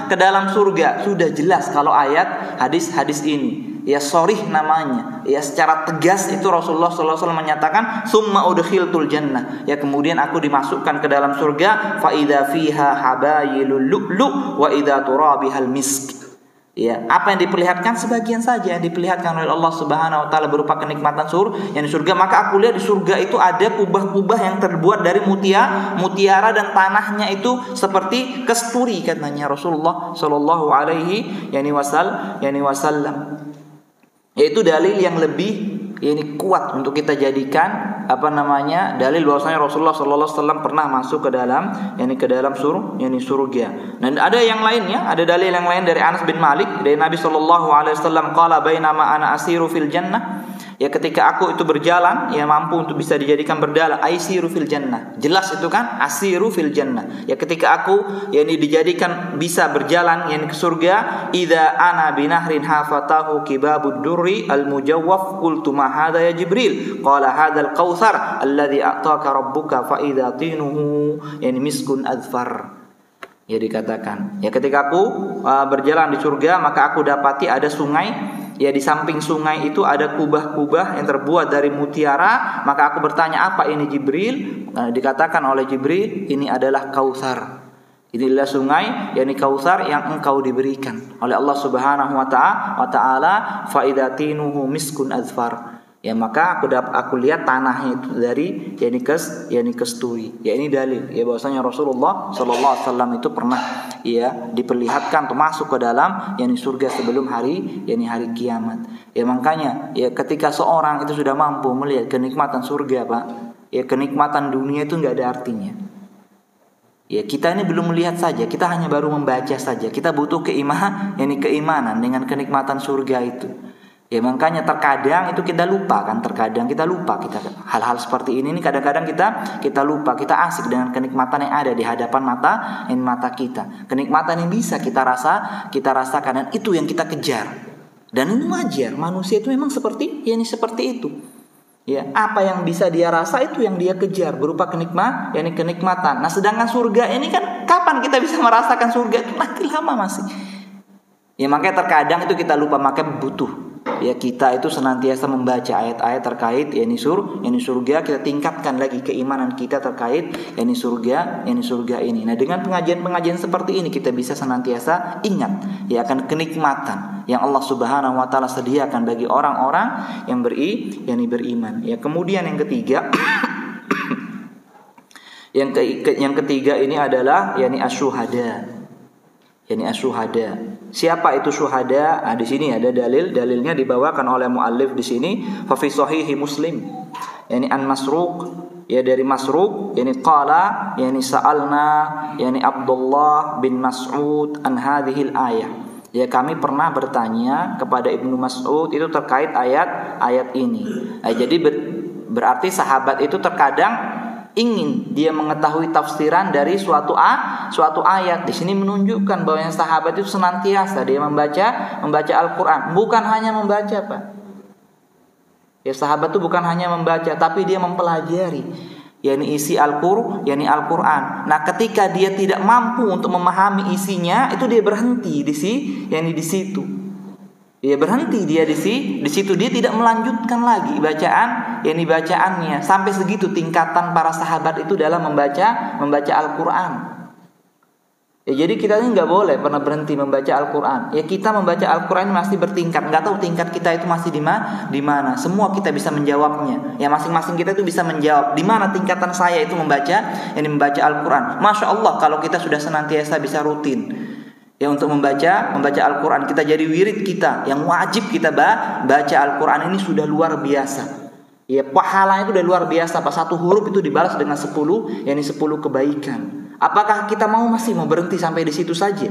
ke dalam surga. Sudah jelas kalau ayat hadis ini. Ya sharih namanya. Ya secara tegas itu Rasulullah sallallahu alaihi wasallam menyatakan summa udkhiltul jannah. Ya kemudian aku dimasukkan ke dalam surga, fa idza fiha habayilul lu'lu' wa idza turabihal misk. Ya, apa yang diperlihatkan sebagian saja yang diperlihatkan oleh Allah Subhanahu wa taala berupa kenikmatan surga. Maka aku lihat di surga itu ada kubah-kubah yang terbuat dari mutiara dan tanahnya itu seperti kesturi, katanya Rasulullah sallallahu alaihi wasallam. Yaitu dalil yang lebih kuat untuk kita jadikan dalil bahwasanya Rasulullah sallallahu alaihi wasallam pernah masuk ke dalam surga. Dan ada yang lainnya, ada dalil yang lain dari Anas bin Malik dari Nabi sallallahu alaihi wasallam, qala bainama ana asiru fil jannah. Ya ketika aku itu berjalan, ya mampu untuk bisa dijadikan berdalil, aisiru fil jannah. Jelas itu kan, asiru fil jannah. Ya ketika aku dijadikan bisa berjalan ke surga, idza ana binahrin hafatahu kibabud durri al mujawwaf qultu ma hadha ya Jibril, qala hadzal kautsar alladzi a'taka rabbuka fa idza tinuhu miskun adfar. Ya dikatakan, ya ketika aku berjalan di surga, maka aku dapati ada sungai. Ya di samping sungai itu ada kubah-kubah yang terbuat dari mutiara. Maka aku bertanya, apa ini Jibril? Dikatakan oleh Jibril, ini adalah Kautsar. Inilah sungai, yakni Kautsar yang engkau diberikan oleh Allah Subhanahu wa taala. Fa idza tinuhu miskun azfar. Ya maka aku lihat tanahnya itu dari kesturi. Ya ini dalil ya bahwasanya Rasulullah sallallahu alaihi wasallam itu pernah diperlihatkan untuk masuk ke dalam surga sebelum hari kiamat. Ya makanya ya ketika seorang itu sudah mampu melihat kenikmatan surga, Pak, ya kenikmatan dunia itu enggak ada artinya. Ya kita ini belum melihat saja, kita hanya baru membaca saja. Kita butuh keimanan dengan kenikmatan surga itu. Ya makanya terkadang itu kita lupa kita hal-hal seperti ini kadang-kadang kita lupa, kita asik dengan kenikmatan yang ada di hadapan mata kita, kenikmatan yang bisa kita rasakan, dan itu yang kita kejar. Dan ini wajar, manusia itu memang seperti itu. Ya, apa yang bisa dia rasa itu yang dia kejar berupa kenikmatan. Nah, sedangkan surga ini kan kapan kita bisa merasakan surga itu? Nanti lama masih. Ya makanya terkadang itu kita lupa, makanya butuh ya kita itu senantiasa membaca ayat-ayat terkait surga, kita tingkatkan lagi keimanan kita terkait surga ini. Nah, dengan pengajian seperti ini kita bisa senantiasa ingat ya akan kenikmatan yang Allah Subhanahu wa taala sediakan bagi orang-orang yang beriman. Ya, kemudian yang ketiga yang ketiga ini adalah asyuhada. Asyuhada. Siapa itu syuhada? Di sini ada dalilnya dibawakan oleh muallif di sini. Fa fi sahihi Muslim. An Masruq, ya dari Masruq, qala sa'alna Abdullah bin Mas'ud an hadhil ayah. Ya kami pernah bertanya kepada Ibnu Mas'ud itu terkait ayat ini. Jadi berarti sahabat itu terkadang ingin dia mengetahui tafsiran dari suatu ayat. Di sini menunjukkan bahwa yang sahabat itu senantiasa dia membaca Al-Qur'an, bukan hanya membaca, Pak. Ya, sahabat itu bukan hanya membaca, tapi dia mempelajari, yakni isi Al-Qur'an. Nah, ketika dia tidak mampu untuk memahami isinya, itu dia berhenti di situ. Dia berhenti dia di situ, dia tidak melanjutkan lagi bacaannya. Sampai segitu tingkatan para sahabat itu dalam membaca Al-Qur'an. Ya, jadi kita ini nggak boleh pernah berhenti membaca Al-Qur'an. Ya, kita membaca Al-Qur'an masih bertingkat. Nggak tahu tingkat kita itu masih di mana. Semua kita bisa menjawabnya. Ya, masing-masing kita itu bisa menjawab di mana tingkatan saya itu membaca Al-Qur'an. Masya Allah, kalau kita sudah senantiasa bisa rutin ya untuk membaca Al-Qur'an, kita jadi wirid kita yang wajib kita baca Al-Qur'an, ini sudah luar biasa. Ya, pahalanya itu sudah luar biasa. Pak, satu huruf itu dibalas dengan 10 kebaikan. Apakah kita masih mau berhenti sampai di situ saja?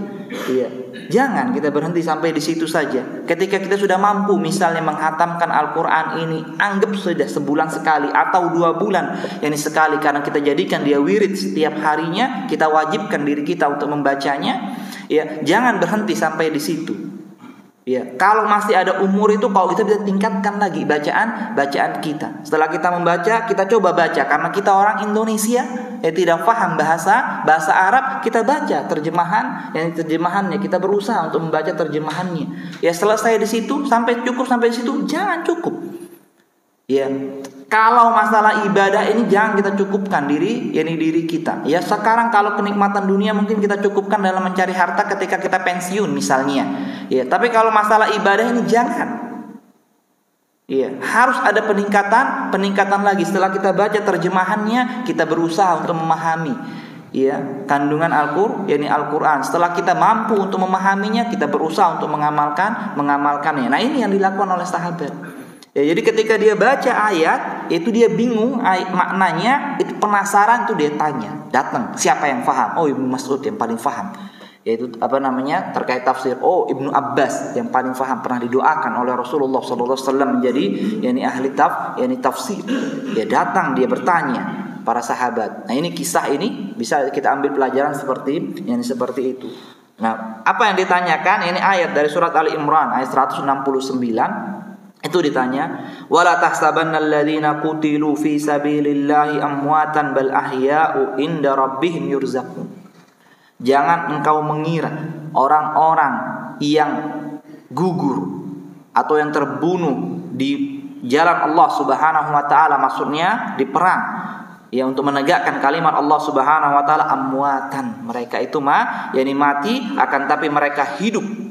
Iya. Jangan kita berhenti sampai di situ saja. Ketika kita sudah mampu misalnya menghatamkan Al-Qur'an ini, anggap sudah sebulan sekali atau 2 bulan sekali, karena kita jadikan dia wirid setiap harinya, kita wajibkan diri kita untuk membacanya. Ya, jangan berhenti sampai di situ. Ya, kalau masih ada umur itu, kalau kita bisa tingkatkan lagi bacaan kita. Setelah kita membaca, kita coba baca, karena kita orang Indonesia tidak paham bahasa Arab, kita baca terjemahannya, kita berusaha untuk membaca terjemahannya. Ya, selesai di situ, sampai di situ, jangan cukup. Ya, kalau masalah ibadah ini jangan kita cukupkan diri kita. Ya, sekarang kalau kenikmatan dunia mungkin kita cukupkan dalam mencari harta ketika kita pensiun misalnya. Ya, tapi kalau masalah ibadah ini jangan. Ya, harus ada peningkatan lagi. Setelah kita baca terjemahannya, kita berusaha untuk memahami kandungan Al-Qur'an. Setelah kita mampu untuk memahaminya, kita berusaha untuk mengamalkannya. Nah, ini yang dilakukan oleh sahabat. Ya, jadi ketika dia baca ayat itu dia bingung maknanya, itu penasaran, itu dia tanya, datang siapa yang paham? Oh, Ibnu Mas'ud yang paling paham. Yaitu terkait tafsir. Oh, Ibnu Abbas yang paling paham, pernah didoakan oleh Rasulullah SAW menjadi ahli tafsir. Dia datang, dia bertanya para sahabat. Nah, ini kisah ini bisa kita ambil pelajaran seperti itu. Nah, apa yang ditanyakan? Ini ayat dari surat Ali Imran ayat 169. Itu ditanya, wala tahsabannal ladzina qutilu fi sabilillahi amwatan bal ahya'u inda rabbihim yurzaqun. Jangan engkau mengira orang-orang yang gugur atau yang terbunuh di jalan Allah Subhanahu wa taala, maksudnya di perang, ya, untuk menegakkan kalimat Allah Subhanahu wa taala, amwatan, mereka itu mati, akan tapi mereka hidup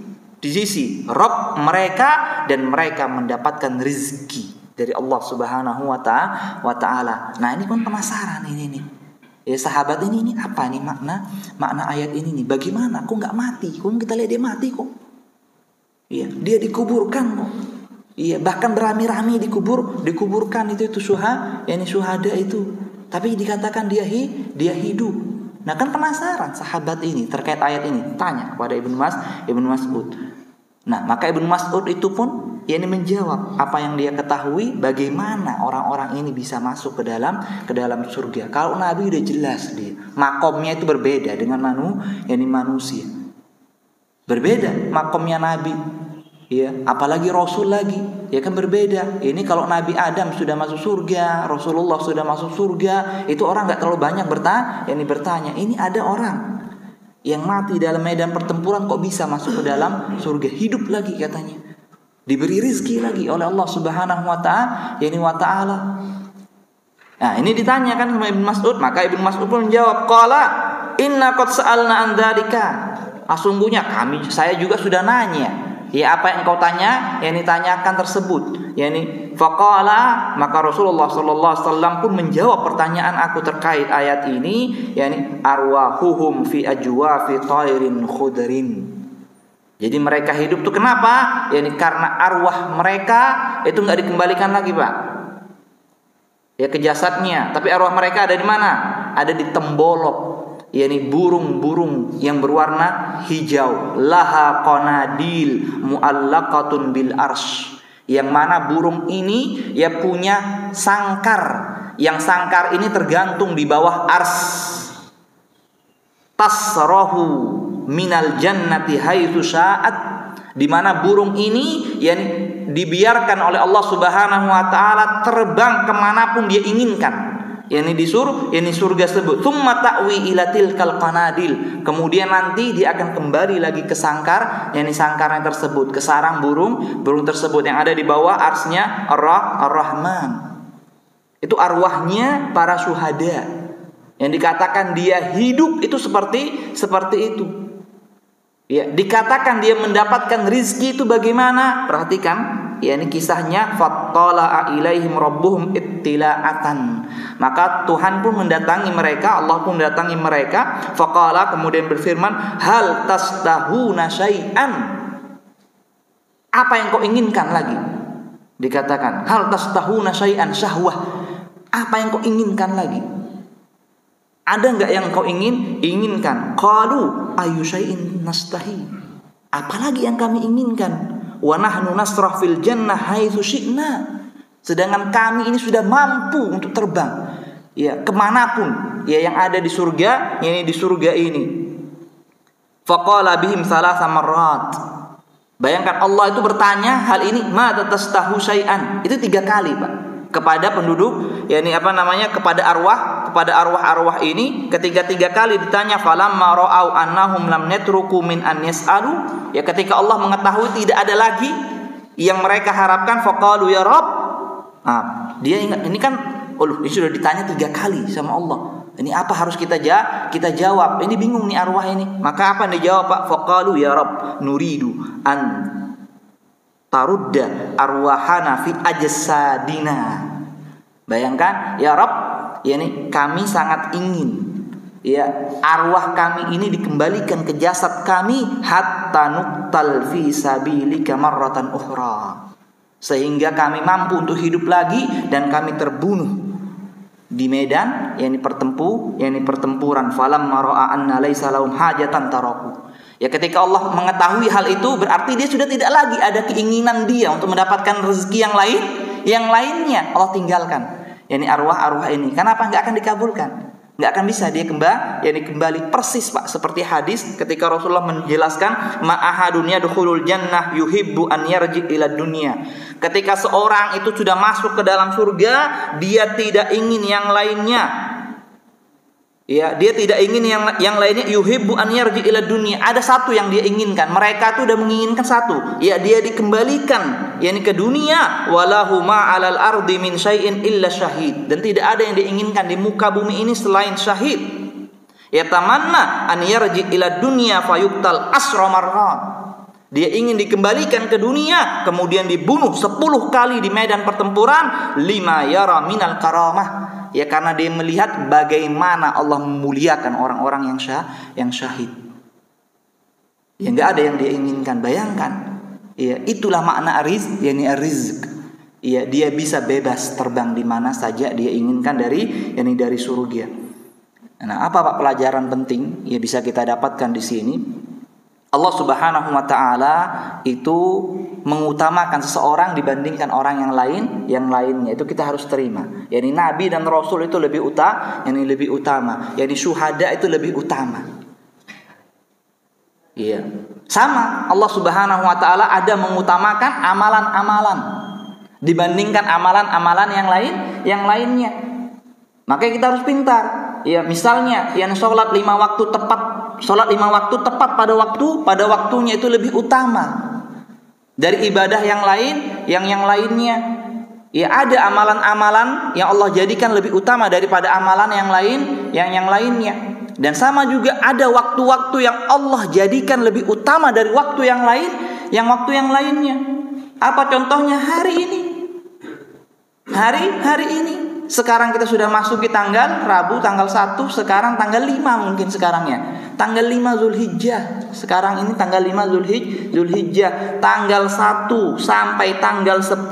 di sisi Rabb mereka, dan mereka mendapatkan rezeki dari Allah Subhanahu wa taala. Nah, ini pun penasaran ini. Ya, sahabat ini apa nih makna ayat ini nih? Bagaimana? Kok nggak mati? Kok kita lihat dia mati kok? Iya, dia dikuburkan kok. Iya, bahkan beramai-ramai dikuburkan itu syuhada itu. Tapi dikatakan dia hidup. Nah, kan penasaran sahabat ini terkait ayat ini, tanya kepada Ibnu Mas'ud. Nah, maka Ibnu Mas'ud itu pun menjawab apa yang dia ketahui, bagaimana orang-orang ini bisa masuk ke dalam surga. Kalau Nabi udah jelas dia makomnya itu berbeda dengan manusia. Berbeda makomnya Nabi. Ya, apalagi Rasul lagi, ya kan berbeda. Ini kalau Nabi Adam sudah masuk surga, Rasulullah sudah masuk surga, itu orang nggak terlalu banyak bertanya. Ini ada orang yang mati dalam medan pertempuran kok bisa masuk ke dalam surga, hidup lagi katanya, diberi rezeki lagi oleh Allah Subhanahu wa taala. Nah, ini ditanyakan sama Ibnu Mas'ud, maka Ibnu Mas'ud pun menjawab, qala inna qad sa'alna an dzalika. Sesungguhnya saya juga sudah nanya. Ya, apa yang engkau tanya, yang ditanyakan tersebut. Faqala, maka Rasulullah sallallahu alaihi wasallam pun menjawab pertanyaan aku terkait ayat ini, arwahuhum fi ajwafi thairin khudrin. Jadi mereka hidup tuh kenapa? Karena arwah mereka itu enggak dikembalikan lagi, Pak. Ya, ke jasadnya, tapi arwah mereka ada di mana? Ada di tembolok. Burung-burung yang berwarna hijau, laha qanadil muallaqatun bil arsy, yang mana burung ini punya sangkar yang sangkar ini tergantung di bawah ars. Tasrahu minal jannati haitsu sya'at, di mana burung ini yang dibiarkan oleh Allah Subhanahu wa taala terbang kemanapun dia inginkan. Di surga tersebut. Tsumma ta'wi ila tilkal qanadil, kemudian nanti dia akan kembali lagi ke sangkar, sangkarnya tersebut, ke sarang burung tersebut yang ada di bawah arsnya Ar-Rahman. Itu arwahnya para syuhada yang dikatakan dia hidup itu seperti itu. Ya, dikatakan dia mendapatkan rizki itu bagaimana? Perhatikan, ini kisahnya, fattala'a ilaihim rabbuhum ittila'atan. Maka Tuhan pun mendatangi mereka, Allah pun mendatangi mereka. Faqala, kemudian berfirman, hal tastahuna syai'an, apa yang kau inginkan lagi? Dikatakan, hal tastahuna syai'an, syahwah, apa yang kau inginkan lagi? Ada enggak yang kau inginkan? Qalu ayu syai'in nastahi, apalagi yang kami inginkan? Wa nahnu nasrah fil jannah haitsu syi'na, sedangkan kami ini sudah mampu untuk terbang kemanapun yang ada di surga, di surga ini. Faqala bihim thalatha marrat, bayangkan Allah itu bertanya hal ini, ma tastahu syai'an, itu 3 kali Pak, kepada penduduk kepada arwah ini. Ketika 3 kali ditanya, falamma ra'au annahum lam natruku min an yas'alu, ketika Allah mengetahui tidak ada lagi yang mereka harapkan, faqalu ya Rabb, dia ingat ini kan, ini sudah ditanya 3 kali sama Allah, ini apa harus kita jawab? Ini bingung nih arwah ini. Maka apa yang dijawab Pak? Faqalu ya Rabb nuridu an tarudda arwahana fi ajsadina. Bayangkan, ya Rabb, kami sangat ingin arwah kami ini dikembalikan ke jasad kami, hatta nuqtal fi sabilika marratan ukhra, sehingga kami mampu untuk hidup lagi dan kami terbunuh di medan pertempuran. Falamma ra'a anna laisa lahum hajatan taraku. Ketika Allah mengetahui hal itu, berarti dia sudah tidak lagi ada keinginan dia untuk mendapatkan rezeki yang lainnya Allah tinggalkan. Arwah ini, kenapa enggak akan dikabulkan? Enggak akan bisa dia kembali persis Pak, seperti hadis ketika Rasulullah menjelaskan, ma'ahadun yadkhulul jannah yuhibbu an yarji ila dunya. Ketika seorang itu sudah masuk ke dalam surga, dia tidak ingin yang lainnya. Dia tidak ingin yang lainnya. Yuhibbu an yarji ila dunya. Ada satu yang dia inginkan. Mereka itu sudah menginginkan satu. Dia dikembalikan ke dunia. Walahu ma'alal ardi min syai'in illa syahid. Dan tidak ada yang diinginkan di muka bumi ini selain syahid. Yatamanna an yarji ila dunya fayuqtal asra marrat. Dia ingin dikembalikan ke dunia, kemudian dibunuh 10 kali di medan pertempuran. Lima yara minal karamah, karena dia melihat bagaimana Allah memuliakan orang-orang yang syahid. Enggak ada yang dia inginkan. Bayangkan, itulah makna rizq, rizq. Dia bisa bebas terbang di mana saja dia inginkan dari surga. Nah, apa Pak pelajaran penting bisa kita dapatkan di sini? Allah Subhanahu wa taala itu mengutamakan seseorang dibandingkan orang yang lainnya. Itu kita harus terima. Nabi dan Rasul itu lebih utama. Syuhada itu lebih utama. Sama, Allah Subhanahu wa taala ada mengutamakan amalan-amalan dibandingkan amalan-amalan yang lainnya. Makanya kita harus pintar. Misalnya sholat 5 waktu tepat. Sholat 5 waktu tepat pada waktunya itu lebih utama dari ibadah yang lainnya. Ada amalan-amalan yang Allah jadikan lebih utama daripada amalan yang lainnya. Dan sama juga ada waktu-waktu yang Allah jadikan lebih utama dari waktu yang lainnya. Apa contohnya? Hari ini. Sekarang kita sudah masuki tanggal Rabu, tanggal 1, sekarang tanggal 5 mungkin sekarangnya. Tanggal 5 Zulhijjah. Sekarang ini tanggal 5 Zulhijjah. Tanggal 1 sampai tanggal 10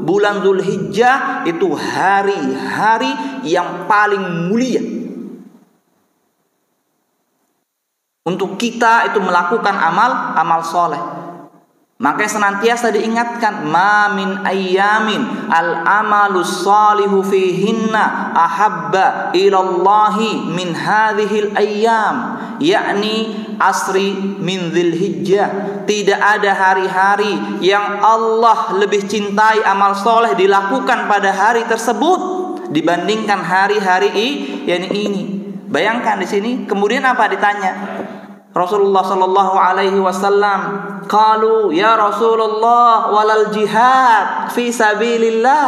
bulan Zulhijjah itu hari-hari yang paling mulia untuk kita itu melakukan amal soleh. Maka senantiasa diingatkan, ma min ayyamin al-amalus salihu fihinna ahabba ilallahi min hadhil ayyam, yakni asri min Dzulhijjah. Tidak ada hari-hari yang Allah lebih cintai amal soleh dilakukan pada hari tersebut dibandingkan hari-hari ini. Bayangkan di sini. Kemudian apa ditanya? Rasulullah sallallahu alaihi wasallam, qalu ya Rasulullah walal jihad fi sabilillah.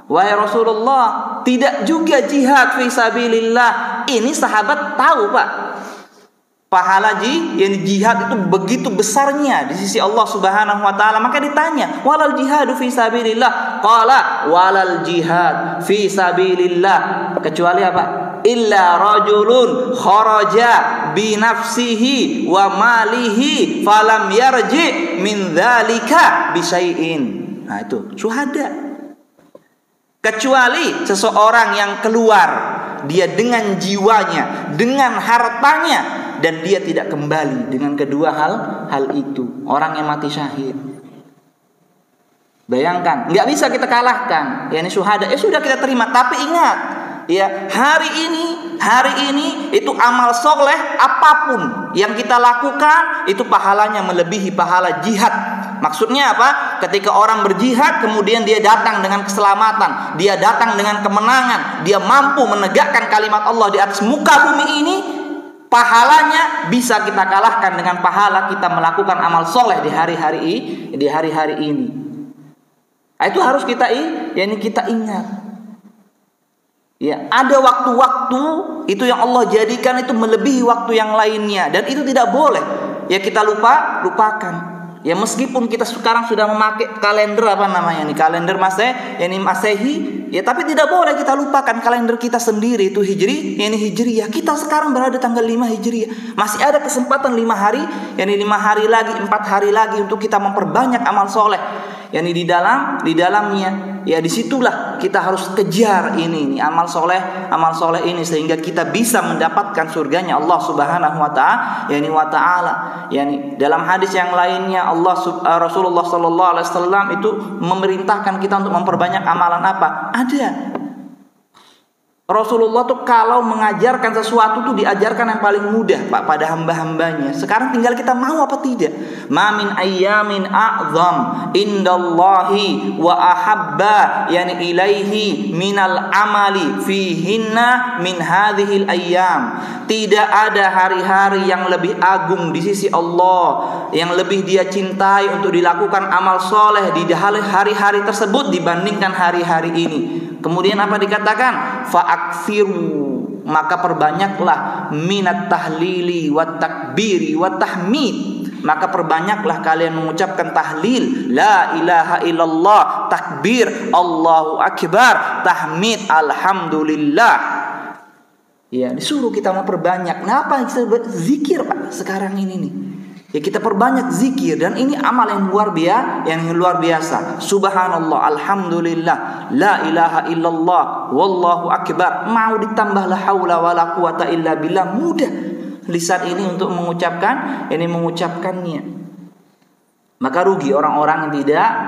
Wahai Rasulullah, tidak juga jihad fi sabilillah. Ini sahabat tahu, Pak. Pahala yang jihad itu begitu besarnya di sisi Allah Subhanahu wa taala. Maka ditanya, walal jihadu fi sabilillah? Qala walal jihad fi sabilillah. Kecuali apa? Illa rajulun kharaja bi nafsihi wa malihi falam yarji min dzalika bi syai'in. Nah, itu syuhada. Kecuali seseorang yang keluar dia dengan jiwanya, dengan hartanya, dan dia tidak kembali dengan kedua hal itu. Orang yang mati syahid. Bayangkan, nggak bisa kita kalahkan. Ya, ini syuhada. Sudah kita terima, tapi ingat, ya, hari ini itu amal soleh apapun yang kita lakukan itu pahalanya melebihi pahala jihad. Maksudnya apa? Ketika orang berjihad kemudian dia datang dengan keselamatan, dia datang dengan kemenangan, dia mampu menegakkan kalimat Allah di atas muka bumi ini, pahalanya bisa kita kalahkan dengan pahala kita melakukan amal soleh di hari-hari ini. Itu harus kita ingat. Ya, ada waktu-waktu itu yang Allah jadikan itu melebihi waktu yang lainnya, dan itu tidak boleh ya kita lupakan. Ya, meskipun kita sekarang sudah memakai kalender kalender Masehi, ya, tapi tidak boleh kita lupakan kalender kita sendiri itu Hijriyah. Kita sekarang berada tanggal 5 Hijriyah. Masih ada kesempatan 5 hari, 5 hari lagi, 4 hari lagi untuk kita memperbanyak amal soleh. Di dalamnya, ya, disitulah kita harus kejar ini amal soleh ini sehingga kita bisa mendapatkan surganya Allah Subhanahu wa taala. Dalam hadis yang lainnya Rasulullah sallallahu alaihi wasallam itu memerintahkan kita untuk memperbanyak amalan apa? Ada. Rasulullah tuh kalau mengajarkan sesuatu tuh diajarkan yang paling mudah, Pak, pada hamba-hambanya. Sekarang tinggal kita mau apa tidak. Ma min ayyamin a'zam indallahi wa ahabba ilaihi minal amali fihinna min hadhil ayyam. Tidak ada hari-hari yang lebih agung di sisi Allah, yang lebih Dia cintai untuk dilakukan amal soleh di hari-hari tersebut dibandingkan hari-hari ini. Kemudian apa dikatakan? Fa'aksiru, maka perbanyaklah minat tahlili wat takbiri wat tahmid. Maka perbanyaklah kalian mengucapkan tahlil, la ilaha illallah, takbir, Allahu akbar, tahmid, alhamdulillah. Ya, disuruh kita memperbanyak. Kenapa kita berzikir, Pak, sekarang ini nih? Ya, kita perbanyak zikir, dan ini amal yang luar biasa. Subhanallah, alhamdulillah, la ilaha illallah, wallahu akbar. Mau ditambah la haula wala quwata illa billah, mudah lisan ini untuk mengucapkannya. Maka rugi orang-orang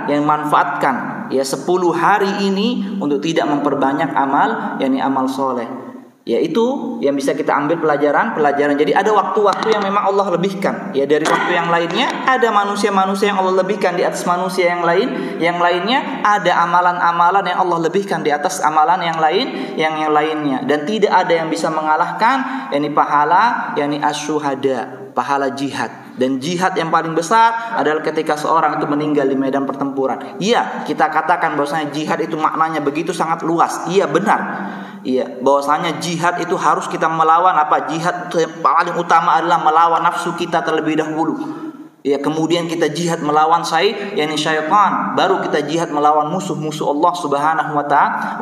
yang manfaatkan 10 hari ini untuk tidak memperbanyak amal soleh. Ya, itu yang bisa kita ambil pelajaran. Jadi ada waktu-waktu yang memang Allah lebihkan. Ya, dari waktu yang lainnya ada manusia-manusia yang Allah lebihkan di atas manusia yang lain. Yang lainnya ada amalan-amalan yang Allah lebihkan di atas amalan yang lainnya. Dan tidak ada yang bisa mengalahkan pahala asyuhada, pahala jihad. Dan jihad yang paling besar adalah ketika seorang itu meninggal di medan pertempuran. Iya, kita katakan bahwasanya jihad itu maknanya begitu sangat luas. Iya, benar. Iya, bahwasanya jihad itu harus kita melawan apa? Jihad paling utama adalah melawan nafsu kita terlebih dahulu. Ya, kemudian kita jihad melawan syaitan, baru kita jihad melawan musuh-musuh Allah Subhanahu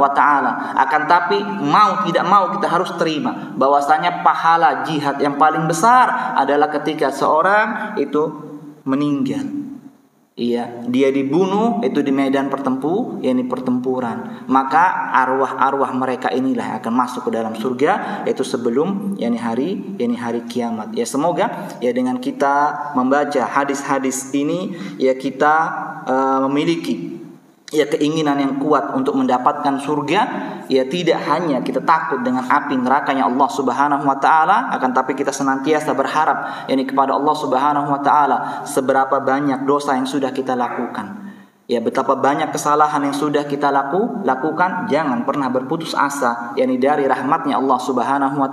wa taala. Akan tapi mau tidak mau kita harus terima bahwasanya pahala jihad yang paling besar adalah ketika seorang itu meninggal. Iya, dia dibunuh itu di medan pertempuran. Maka arwah-arwah mereka inilah akan masuk ke dalam surga, yaitu sebelum hari kiamat. Ya, semoga ya dengan kita membaca hadis-hadis ini ya kita memiliki ya keinginan yang kuat untuk mendapatkan surga. Ya, tidak hanya kita takut dengan api nerakanya Allah Subhanahu wa taala, akan tapi kita senantiasa berharap yakni kepada Allah Subhanahu wa taala seberapa banyak dosa yang sudah kita lakukan. Ya, betapa banyak kesalahan yang sudah kita lakukan, jangan pernah berputus asa yakni dari rahmatnya Allah Subhanahu wa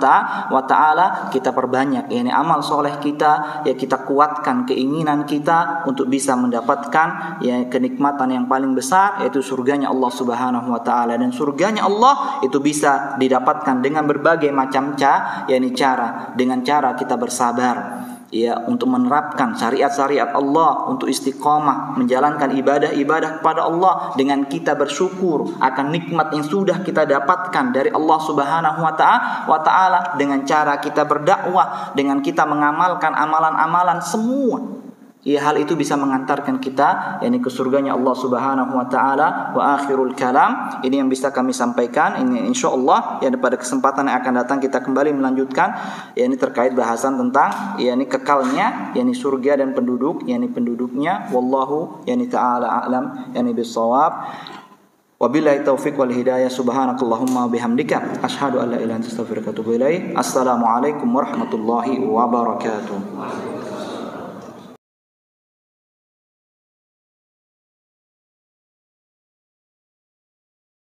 taala. Kita perbanyak yakni amal soleh kita, ya kita kuatkan keinginan kita untuk bisa mendapatkan ya kenikmatan yang paling besar, yaitu surganya Allah Subhanahu wa taala. Dan surganya Allah itu bisa didapatkan dengan berbagai macam cara, dengan cara kita bersabar ya untuk menerapkan syariat-syariat Allah, untuk istiqomah menjalankan ibadah-ibadah kepada Allah, dengan kita bersyukur akan nikmat yang sudah kita dapatkan dari Allah Subhanahu wa taala, dengan cara kita berdakwah, dengan kita mengamalkan amalan-amalan semua. Ya, hal itu bisa mengantarkan kita yakni ke surganya Allah Subhanahu wa taala. Wa akhirul kalam, ini yang bisa kami sampaikan. Ini insyaallah ya pada kesempatan yang akan datang kita kembali melanjutkan yakni terkait bahasan tentang yakni kekalnya yakni surga dan penduduknya. Wallahu yakni taala a'lam yakni bissawab. Wabillahi taufiq wal hidayah. Subhanakallahumma bihamdika asyhadu an la ilaha illa anta astaghfiruka wa atubu ilaik. Assalamualaikum warahmatullahi wabarakatuh.